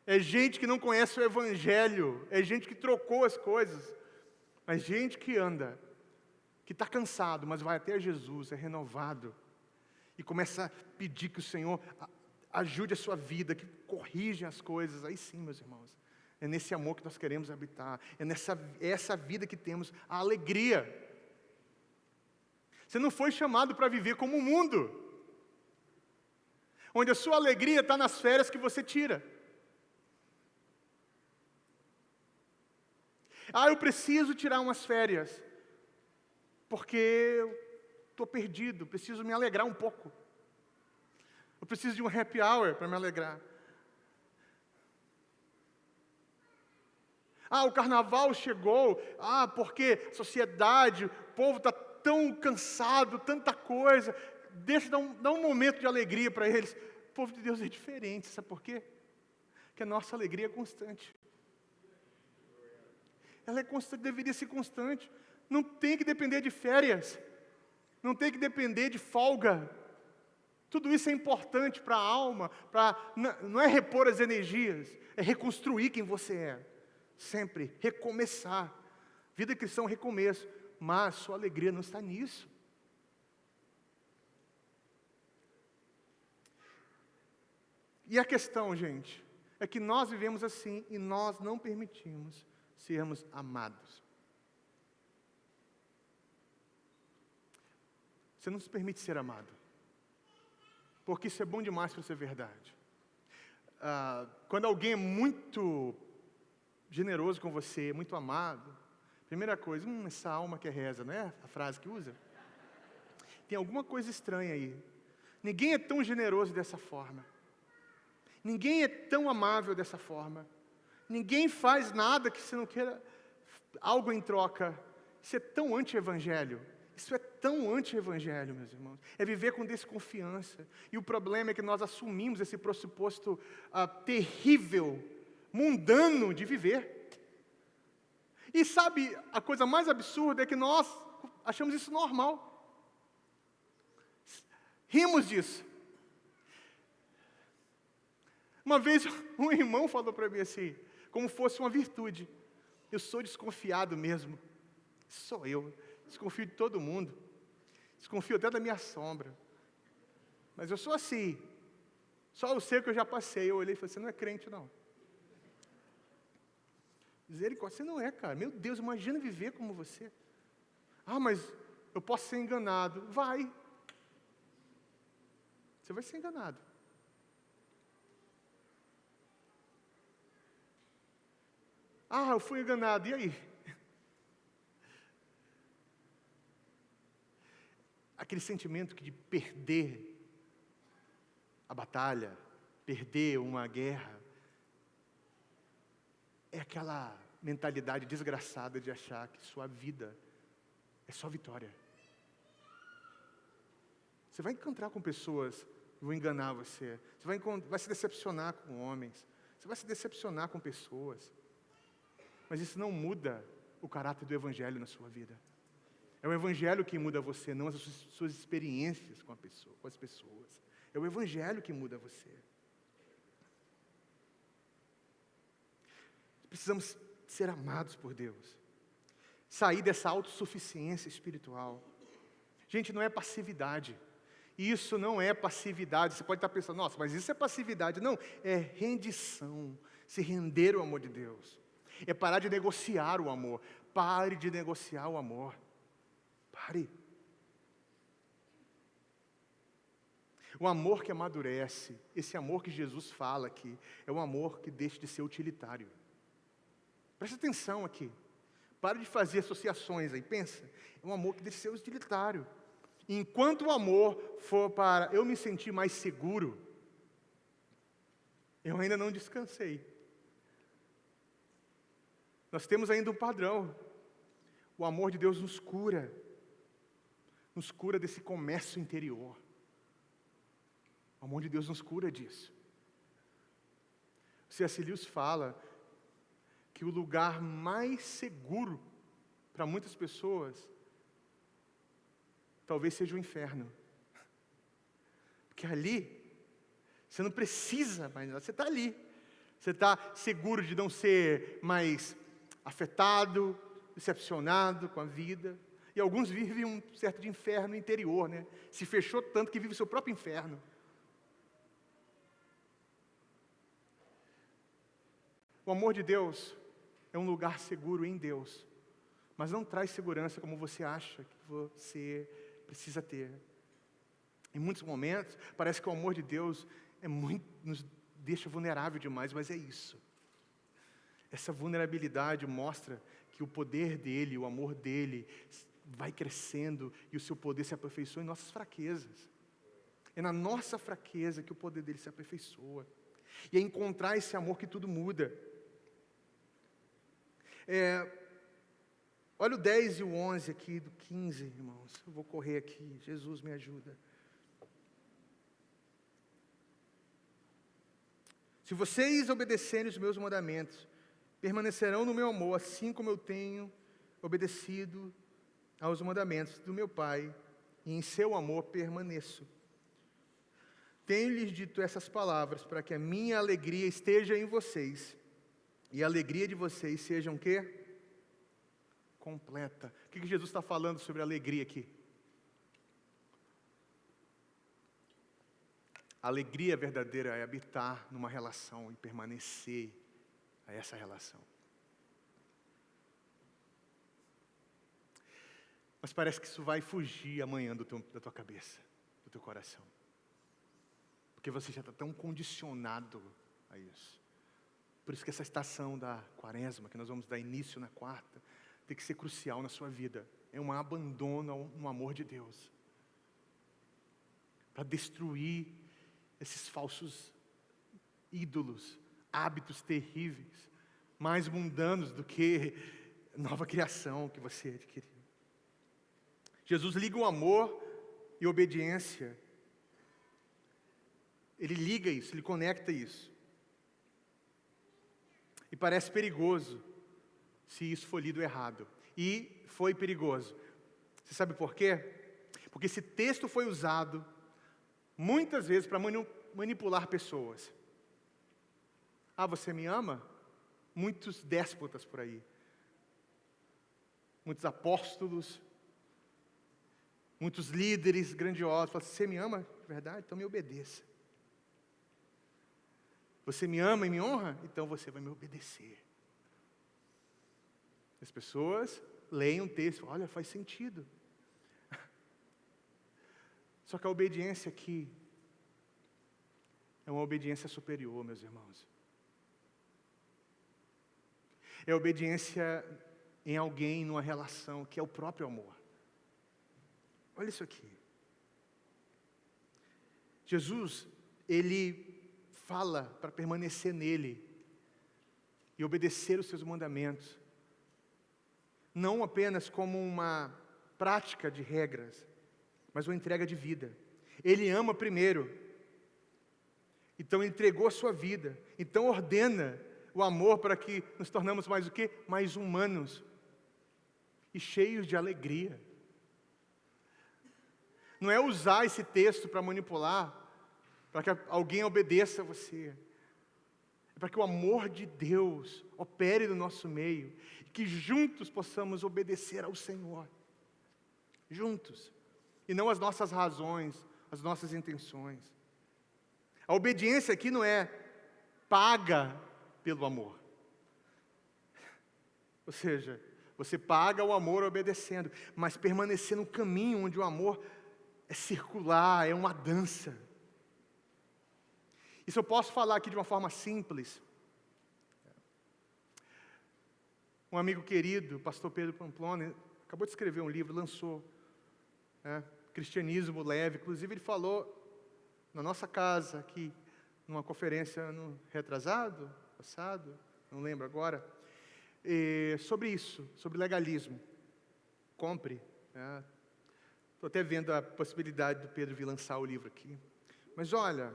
É gente que não conhece o Evangelho. É gente que trocou as coisas. Mas gente que anda, que está cansado, mas vai até Jesus, é renovado. E começa a pedir que o Senhor ajude a sua vida, que corrija as coisas. Aí sim, meus irmãos, é nesse amor que nós queremos habitar. É essa vida que temos, a alegria. Você não foi chamado para viver como o mundo, onde a sua alegria está nas férias que você tira. Eu preciso tirar umas férias, porque eu estou perdido, preciso me alegrar um pouco. Eu preciso de um happy hour para me alegrar. O carnaval chegou, porque a sociedade, o povo está tão cansado, tanta coisa, deixa dar um momento de alegria para eles. O povo de Deus é diferente, sabe por quê? Porque a nossa alegria é constante. Ela é constante, deveria ser constante. Não tem que depender de férias, não tem que depender de folga. Tudo isso é importante para a alma, não é repor as energias, é reconstruir quem você é. sempre, recomeçar. Vida cristã é um recomeço, mas sua alegria não está nisso. E a questão, gente, é que nós vivemos assim e nós não permitimos sermos amados. Você não se permite ser amado, porque isso é bom demais para ser verdade. Quando alguém é muito generoso com você, muito amado, primeira coisa, essa alma que reza, não é a frase que usa? Tem alguma coisa estranha aí. Ninguém é tão generoso dessa forma. Ninguém é tão amável dessa forma. Ninguém faz nada que você não queira algo em troca. Isso é tão anti-evangelho. Isso é tão anti-evangelho, meus irmãos. É viver com desconfiança. E o problema é que nós assumimos esse pressuposto terrível, mundano de viver. E sabe, a coisa mais absurda é que nós achamos isso normal. Rimos disso. Uma vez um irmão falou para mim assim, como fosse uma virtude: eu sou desconfiado mesmo. Sou eu. Desconfio de todo mundo. Desconfio até da minha sombra. Mas eu sou assim. Só eu sei que eu já passei. Eu olhei e falei: você não é crente, não. Misericórdia, você não é, cara. Meu Deus, imagina viver como você. Mas eu posso ser enganado. Vai. Você vai ser enganado. Eu fui enganado, e aí? Aquele sentimento de perder a batalha, perder uma guerra, é aquela mentalidade desgraçada de achar que sua vida é só vitória. Você vai encontrar com pessoas que vão enganar você, você vai se decepcionar com homens, você vai se decepcionar com pessoas. Mas isso não muda o caráter do Evangelho na sua vida. É o Evangelho que muda você, não as suas experiências com as pessoas. É o Evangelho que muda você. Precisamos ser amados por Deus. Sair dessa autossuficiência espiritual. Gente, não é passividade. Isso não é passividade. Você pode estar pensando: nossa, mas isso é passividade. Não, é rendição. Se render ao amor de Deus. É parar de negociar o amor. Pare de negociar o amor. Pare. O amor que amadurece, esse amor que Jesus fala aqui, é um amor que deixa de ser utilitário. Presta atenção aqui. Pare de fazer associações aí. Pensa. É um amor que deixa de ser utilitário. Enquanto o amor for para eu me sentir mais seguro, eu ainda não descansei. Nós temos ainda um padrão. O amor de Deus nos cura desse comércio interior. O amor de Deus nos cura disso. C.S. Lewis fala que o lugar mais seguro para muitas pessoas talvez seja o inferno. Porque ali você não precisa mais nada, você está ali. Você está seguro de não ser mais afetado, decepcionado com a vida. E alguns vivem um certo de inferno interior, né? Se fechou tanto que vive o seu próprio inferno. O amor de Deus é um lugar seguro em Deus, mas não traz segurança como você acha que você precisa ter. Em muitos momentos, parece que o amor de Deus nos deixa vulnerável demais, mas é isso. Essa vulnerabilidade mostra que o poder dele, o amor dele, vai crescendo e o seu poder se aperfeiçoa em nossas fraquezas. É na nossa fraqueza que o poder dele se aperfeiçoa. E é encontrar esse amor que tudo muda. Olha o 10 e o 11 aqui do 15, irmãos. Eu vou correr aqui, Jesus me ajuda. Se vocês obedecerem os meus mandamentos, permanecerão no meu amor, assim como eu tenho obedecido aos mandamentos do meu Pai, e em seu amor permaneço. Tenho-lhes dito essas palavras para que a minha alegria esteja em vocês e a alegria de vocês seja o quê? Completa. O que Jesus está falando sobre alegria aqui? A alegria verdadeira é habitar numa relação e permanecer a essa relação. Mas parece que isso vai fugir amanhã da tua cabeça, do teu coração. Porque você já está tão condicionado a isso. Por isso que essa estação da quaresma, que nós vamos dar início na quarta, tem que ser crucial na sua vida. É um abandono no amor de Deus. Para destruir esses falsos ídolos, hábitos terríveis, mais mundanos do que nova criação que você adquiriu. Jesus liga o amor e obediência. Ele liga isso, ele conecta isso. E parece perigoso se isso for lido errado. E foi perigoso. Você sabe por quê? Porque esse texto foi usado muitas vezes para manipular pessoas. Ah, você me ama? Muitos déspotas por aí. Muitos apóstolos. Muitos líderes grandiosos. Falam, você me ama de verdade? Então me obedeça. Você me ama e me honra? Então você vai me obedecer. As pessoas leem um texto, olha, faz sentido. Só que a obediência aqui é uma obediência superior, meus irmãos. É obediência em alguém, numa relação, que é o próprio amor. Olha isso aqui. Jesus, ele fala para permanecer nele e obedecer os seus mandamentos, não apenas como uma prática de regras, mas uma entrega de vida. Ele ama primeiro, então ele entregou a sua vida, então ordena o amor para que nos tornamos mais o quê? Mais humanos e cheios de alegria. Não é usar esse texto para manipular, para que alguém obedeça a você. É para que o amor de Deus opere no nosso meio, e que juntos possamos obedecer ao Senhor. Juntos. E não as nossas razões, as nossas intenções. A obediência aqui não é paga pelo amor. Ou seja, você paga o amor obedecendo, mas permanecer no caminho onde o amor é circular, é uma dança. Isso eu posso falar aqui de uma forma simples. Um amigo querido, o pastor Pedro Pamplona, acabou de escrever um livro, lançou, Cristianismo Leve. Inclusive ele falou na nossa casa aqui, numa conferência no retrasado, passado, não lembro agora, sobre isso, sobre legalismo. Compre. Estou até vendo a possibilidade do Pedro vir lançar o livro aqui. Mas olha,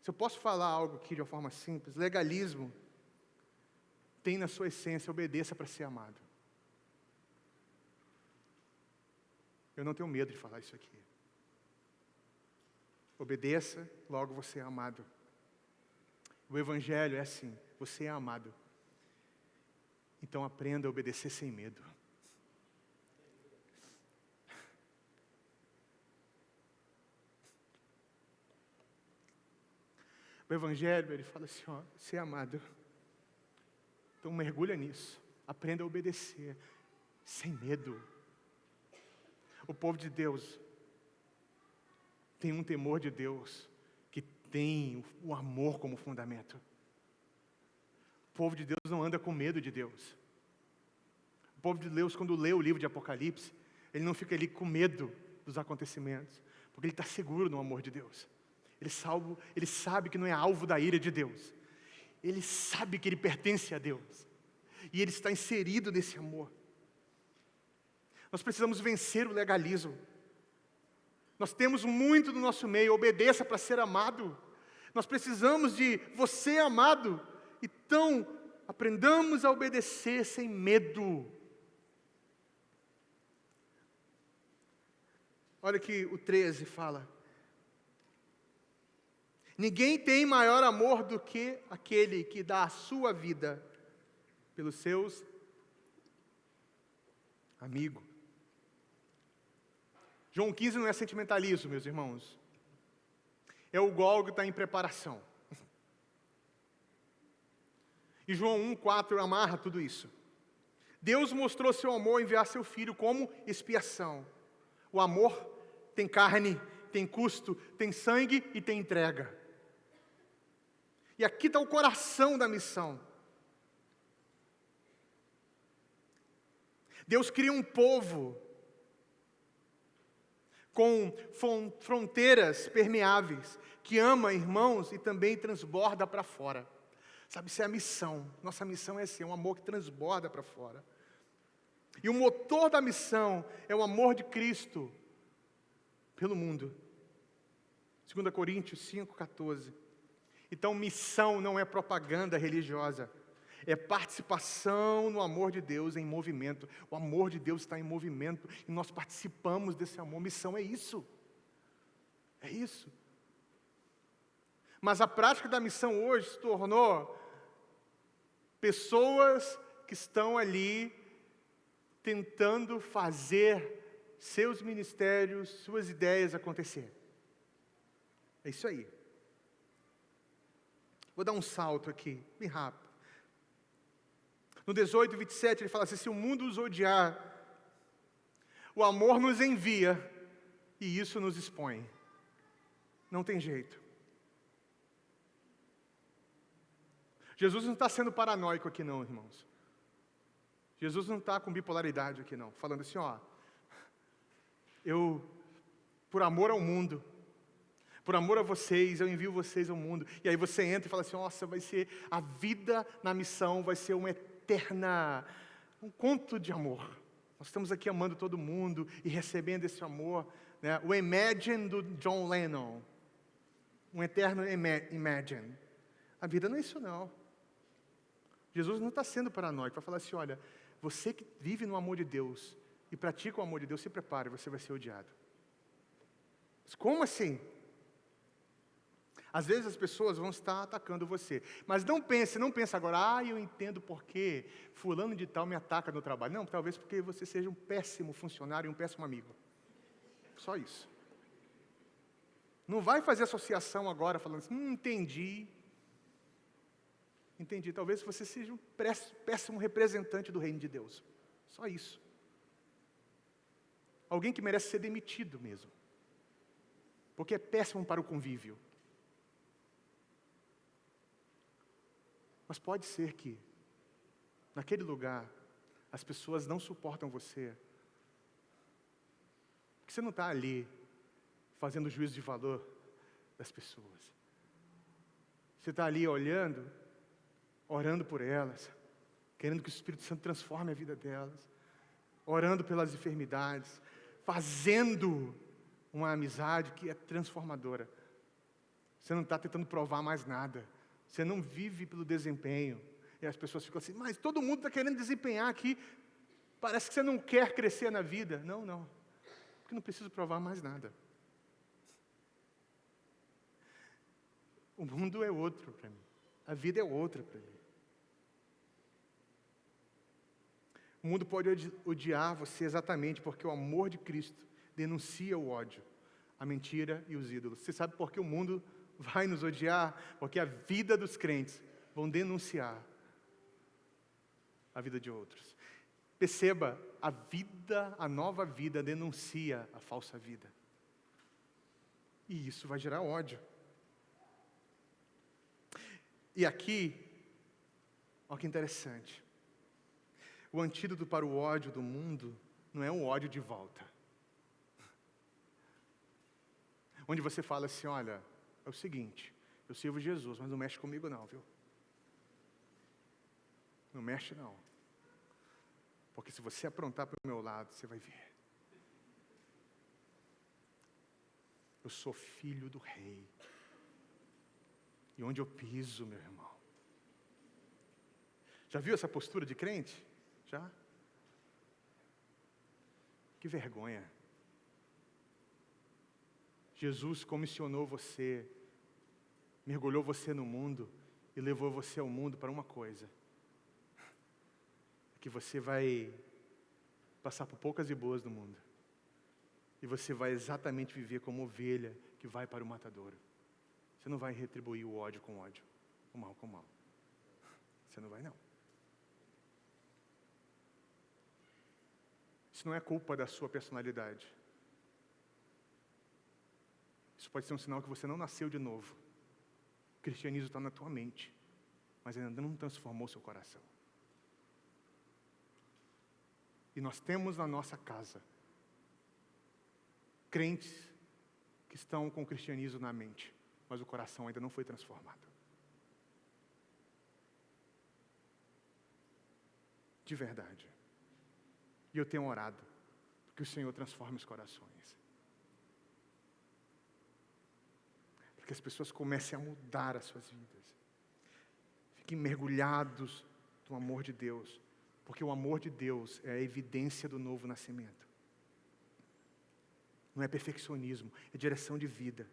se eu posso falar algo aqui de uma forma simples, legalismo tem na sua essência, obedeça para ser amado. Eu não tenho medo de falar isso aqui. Obedeça, logo você é amado. O Evangelho é assim, você é amado. Então aprenda a obedecer sem medo. O Evangelho, ele fala assim, você é amado. Então mergulha nisso. Aprenda a obedecer, sem medo. O povo de Deus tem um temor de Deus, que tem o amor como fundamento. O povo de Deus não anda com medo de Deus. O povo de Deus, quando lê o livro de Apocalipse, ele não fica ali com medo dos acontecimentos, porque ele está seguro no amor de Deus. Ele sabe que não é alvo da ira de Deus. Ele sabe que ele pertence a Deus. E ele está inserido nesse amor. Nós precisamos vencer o legalismo. Nós temos muito no nosso meio, obedeça para ser amado. Nós precisamos de você amado. Então, aprendamos a obedecer sem medo. Olha que o 13 fala. Ninguém tem maior amor do que aquele que dá a sua vida pelos seus amigos. João 15 não é sentimentalismo, meus irmãos. É o Gólgota em preparação. E João 1,4 amarra tudo isso. Deus mostrou seu amor ao enviar seu Filho como expiação. O amor tem carne, tem custo, tem sangue e tem entrega. E aqui está o coração da missão. Deus cria um povo com fronteiras permeáveis, que ama irmãos e também transborda para fora. Sabe, isso é a missão. Nossa missão é assim, é um amor que transborda para fora. E o motor da missão é o amor de Cristo pelo mundo. 2 Coríntios 5,14. Então, missão não é propaganda religiosa. É participação no amor de Deus em movimento. O amor de Deus está em movimento e nós participamos desse amor. Missão é isso. É isso. Mas a prática da missão hoje se tornou pessoas que estão ali tentando fazer seus ministérios, suas ideias acontecer. É isso aí. Vou dar um salto aqui, bem rápido. No 18, 27, ele fala assim: se o mundo os odiar, o amor nos envia e isso nos expõe. Não tem jeito. Jesus não está sendo paranoico aqui não, irmãos. Jesus não está com bipolaridade aqui não, falando assim, ó, eu, por amor ao mundo, por amor a vocês, eu envio vocês ao mundo. E aí você entra e fala assim, nossa, vai ser, a vida na missão vai ser um conto de amor. Nós estamos aqui amando todo mundo e recebendo esse amor, né? O Imagine do John Lennon, um eterno Imagine. A vida não é isso não. Jesus não está sendo paranoico, vai falar assim, olha, você que vive no amor de Deus e pratica o amor de Deus, se prepare, você vai ser odiado. Mas como assim? Às vezes as pessoas vão estar atacando você, mas não pense agora, eu entendo porque fulano de tal me ataca no trabalho. Não, talvez porque você seja um péssimo funcionário e um péssimo amigo. Só isso. Não vai fazer associação agora falando assim, entendi, talvez você seja um péssimo representante do reino de Deus. Só isso. Alguém que merece ser demitido mesmo, porque é péssimo para o convívio. Mas pode ser que, naquele lugar, as pessoas não suportam você, porque você não está ali fazendo juízo de valor das pessoas. Você está ali olhando, orando por elas, querendo que o Espírito Santo transforme a vida delas, orando pelas enfermidades, fazendo uma amizade que é transformadora. Você não está tentando provar mais nada. Você não vive pelo desempenho. E as pessoas ficam assim, mas todo mundo está querendo desempenhar aqui. Parece que você não quer crescer na vida. Não. Porque não preciso provar mais nada. O mundo é outro para mim. A vida é outra para mim. O mundo pode odiar você exatamente porque o amor de Cristo denuncia o ódio, a mentira e os ídolos. Você sabe por que o mundo vai nos odiar? Porque a vida dos crentes vão denunciar a vida de outros. Perceba, a nova vida denuncia a falsa vida. E isso vai gerar ódio. E aqui, olha que interessante. O antídoto para o ódio do mundo não é um ódio de volta. Onde você fala assim, olha, é o seguinte, eu sirvo Jesus, mas não mexe comigo não, viu? Não mexe não. Porque se você aprontar para o meu lado, você vai ver. Eu sou filho do rei. E onde eu piso, meu irmão? Já viu essa postura de crente? Já? Que vergonha. Jesus comissionou você mergulhou você no mundo e levou você ao mundo para uma coisa: que você vai passar por poucas e boas no mundo. E você vai exatamente viver como ovelha que vai para o matadouro. Você não vai retribuir o ódio com ódio, o mal com mal. Você não vai, não. Isso não é culpa da sua personalidade. Isso pode ser um sinal que você não nasceu de novo. O cristianismo está na tua mente, mas ainda não transformou seu coração. E nós temos na nossa casa crentes que estão com o cristianismo na mente, mas o coração ainda não foi transformado. De verdade. E eu tenho orado que o Senhor transforme os corações. Para que as pessoas comecem a mudar as suas vidas. Fiquem mergulhados no amor de Deus. Porque o amor de Deus é a evidência do novo nascimento. Não é perfeccionismo, é direção de vida.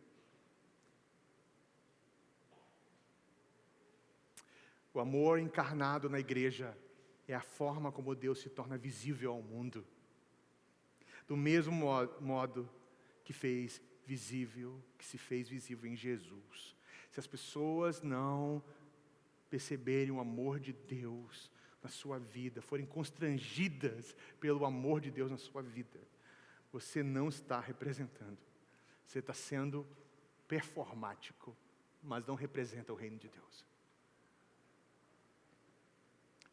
O amor encarnado na igreja é a forma como Deus se torna visível ao mundo. Do mesmo modo que se fez visível em Jesus. Se as pessoas não perceberem o amor de Deus na sua vida, forem constrangidas pelo amor de Deus na sua vida, você não está representando. Você está sendo performático, mas não representa o reino de Deus.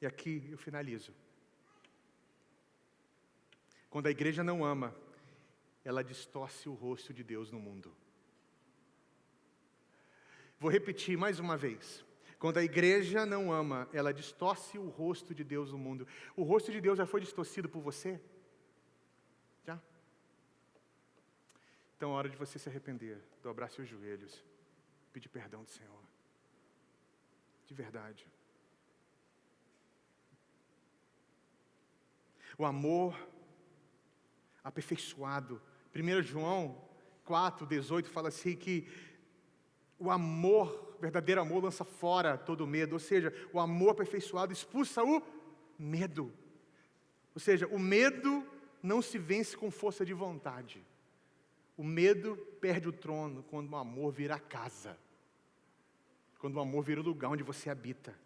E aqui eu finalizo. Quando a igreja não ama, ela distorce o rosto de Deus no mundo. Vou repetir mais uma vez. Quando a igreja não ama, ela distorce o rosto de Deus no mundo. O rosto de Deus já foi distorcido por você? Já? Então é hora de você se arrepender, dobrar seus joelhos, pedir perdão do Senhor. De verdade. O amor aperfeiçoado. 1 João 4,18 fala assim que o amor, verdadeiro amor, lança fora todo medo. Ou seja, o amor aperfeiçoado expulsa o medo. Ou seja, o medo não se vence com força de vontade. O medo perde o trono quando o amor vira a casa. Quando o amor vira o lugar onde você habita.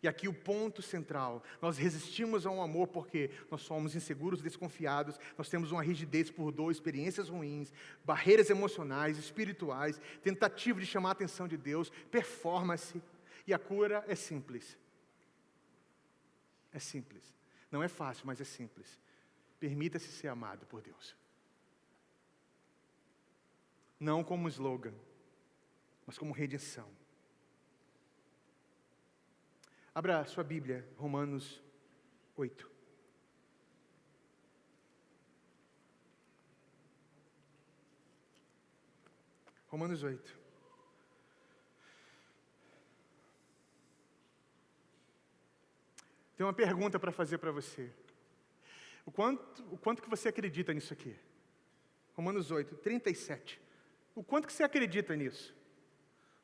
E aqui o ponto central, nós resistimos ao amor porque nós somos inseguros, desconfiados, nós temos uma rigidez por dor, experiências ruins, barreiras emocionais, espirituais, tentativa de chamar a atenção de Deus, performance. E a cura é simples. É simples. Não é fácil, mas é simples. Permita-se ser amado por Deus. Não como slogan, mas como redenção. Abra sua Bíblia, Romanos 8. Romanos 8. Tem uma pergunta para fazer para você. O quanto que você acredita nisso aqui? Romanos 8, 37. O quanto que você acredita nisso?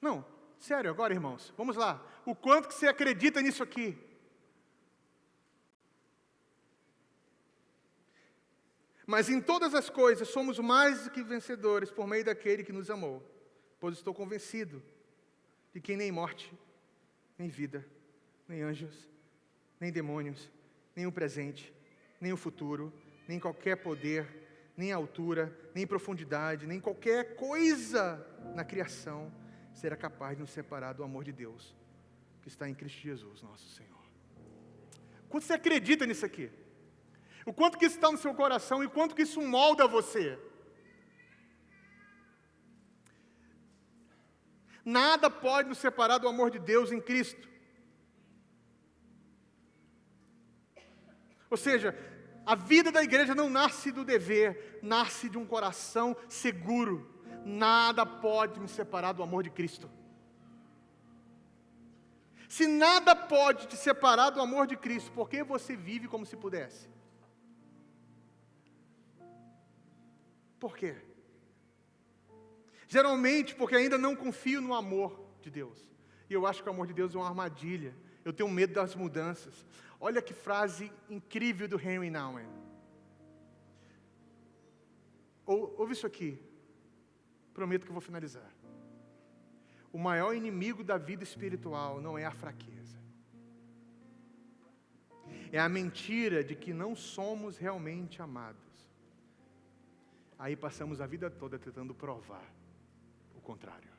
Não, sério, agora, irmãos, vamos lá. O quanto que você acredita nisso aqui? Mas em todas as coisas somos mais do que vencedores por meio daquele que nos amou. Pois estou convencido de que nem morte, nem vida, nem anjos, nem demônios, nem o presente, nem o futuro, nem qualquer poder, nem altura, nem profundidade, nem qualquer coisa na criação será capaz de nos separar do amor de Deus que está em Cristo Jesus, nosso Senhor. Quanto você acredita nisso aqui? O quanto que isso está no seu coração e o quanto que isso molda você? Nada pode nos separar do amor de Deus em Cristo. Ou seja, a vida da igreja não nasce do dever, nasce de um coração seguro. Nada pode me separar do amor de Cristo. Se nada pode te separar do amor de Cristo, por que você vive como se pudesse? Por quê? Geralmente porque ainda não confio no amor de Deus. E eu acho que o amor de Deus é uma armadilha. Eu tenho medo das mudanças. Olha que frase incrível do Henry Nouwen. Ouve isso aqui. Prometo que eu vou finalizar. O maior inimigo da vida espiritual não é a fraqueza. É a mentira de que não somos realmente amados. Aí passamos a vida toda tentando provar o contrário.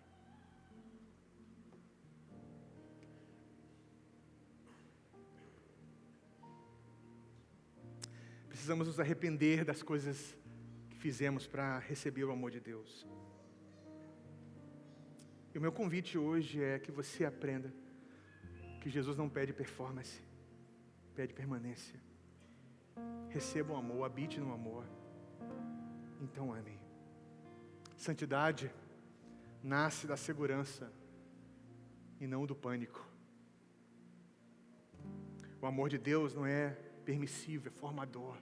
Precisamos nos arrepender das coisas que fizemos para receber o amor de Deus. E o meu convite hoje é que você aprenda que Jesus não pede performance, pede permanência. Receba o amor, habite no amor. Então ame. Santidade nasce da segurança e não do pânico. O amor de Deus não é permissivo, é formador.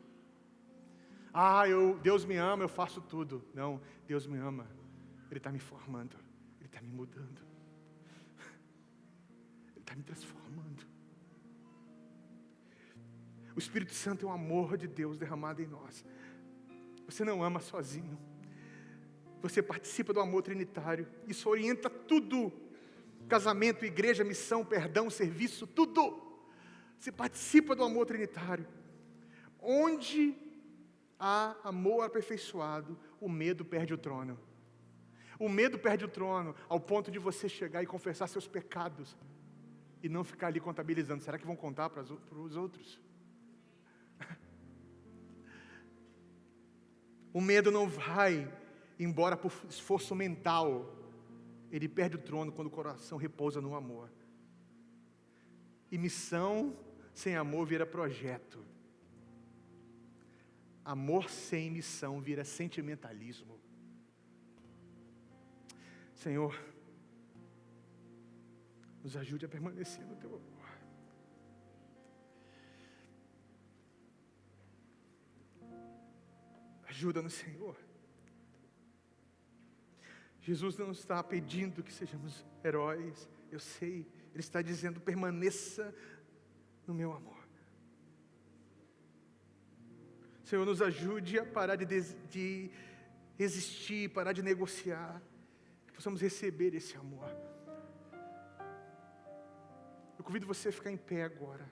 Deus me ama, eu faço tudo. Não, Deus me ama, Ele está me formando, Ele está me mudando, Ele está me transformando. O Espírito Santo é o amor de Deus derramado em nós. Você não ama sozinho. Você participa do amor trinitário. Isso orienta tudo. Casamento, igreja, missão, perdão, serviço, tudo. Você participa do amor trinitário. Onde há amor aperfeiçoado, o medo perde o trono. O medo perde o trono ao ponto de você chegar e confessar seus pecados e não ficar ali contabilizando. Será que vão contar para os outros? O medo não vai embora por esforço mental. Ele perde o trono quando o coração repousa no amor. E missão sem amor vira projeto. Amor sem missão vira sentimentalismo. Senhor, nos ajude a permanecer no Teu amor. Ajuda-nos, Senhor. Jesus não está pedindo que sejamos heróis, eu sei. Ele está dizendo, permaneça no meu amor. Senhor, nos ajude a parar de resistir, parar de negociar. Que possamos receber esse amor. Eu convido você a ficar em pé agora.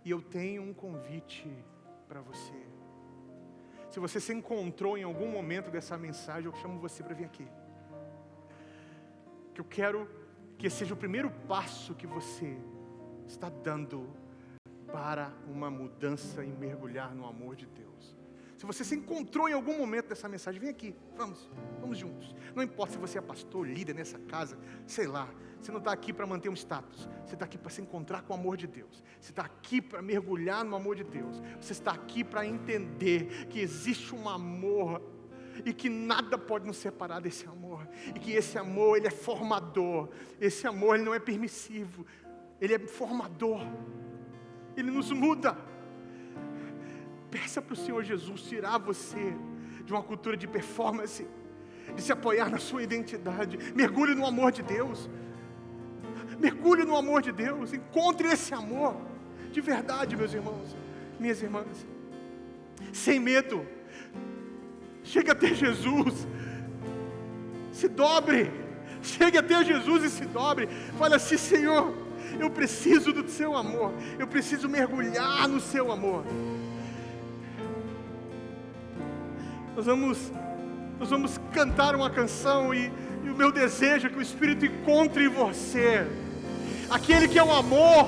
E eu tenho um convite para você. Se você se encontrou em algum momento dessa mensagem, eu chamo você para vir aqui. Que eu quero que esse seja o primeiro passo que você está dando para uma mudança e mergulhar no amor de Deus. Se você se encontrou em algum momento dessa mensagem, vem aqui, vamos juntos. Não importa se você é pastor, líder nessa casa, sei lá. Você não está aqui para manter um status. Você está aqui para se encontrar com o amor de Deus. Você está aqui para mergulhar no amor de Deus. Você está aqui para entender que existe um amor e que nada pode nos separar desse amor. E que esse amor, ele é formador. Esse amor, ele não é permissivo. Ele é formador. Ele nos muda. Peça para o Senhor Jesus tirar você de uma cultura de performance, de se apoiar na sua identidade. Mergulhe no amor de Deus. Mergulhe no amor de Deus. Encontre esse amor de verdade, meus irmãos, minhas irmãs. Sem medo. Chegue até Jesus. Se dobre. Chegue até Jesus e se dobre. Fale assim, Senhor, eu preciso do seu amor. Eu preciso mergulhar no seu amor. Nós vamos cantar uma canção e o meu desejo é que o Espírito encontre em você aquele que é o amor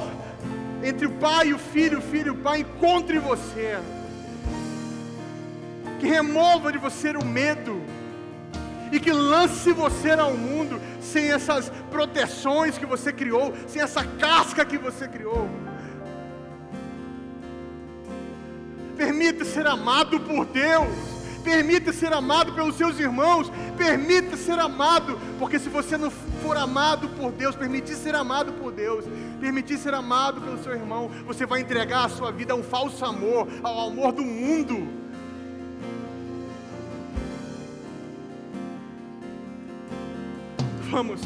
entre o Pai e o Filho e o Pai encontre em você, que remova de você o medo e que lance você ao mundo sem essas proteções que você criou, sem essa casca que você criou. Permita ser amado por Deus. Permita ser amado pelos seus irmãos. Permita ser amado, porque se você não for amado por Deus, permitir ser amado por Deus, permitir ser amado pelo seu irmão, você vai entregar a sua vida a um falso amor, ao amor do mundo. Vamos,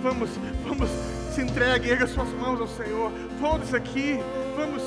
vamos, vamos, se entreguem, erga suas mãos ao Senhor. Todos aqui, vamos.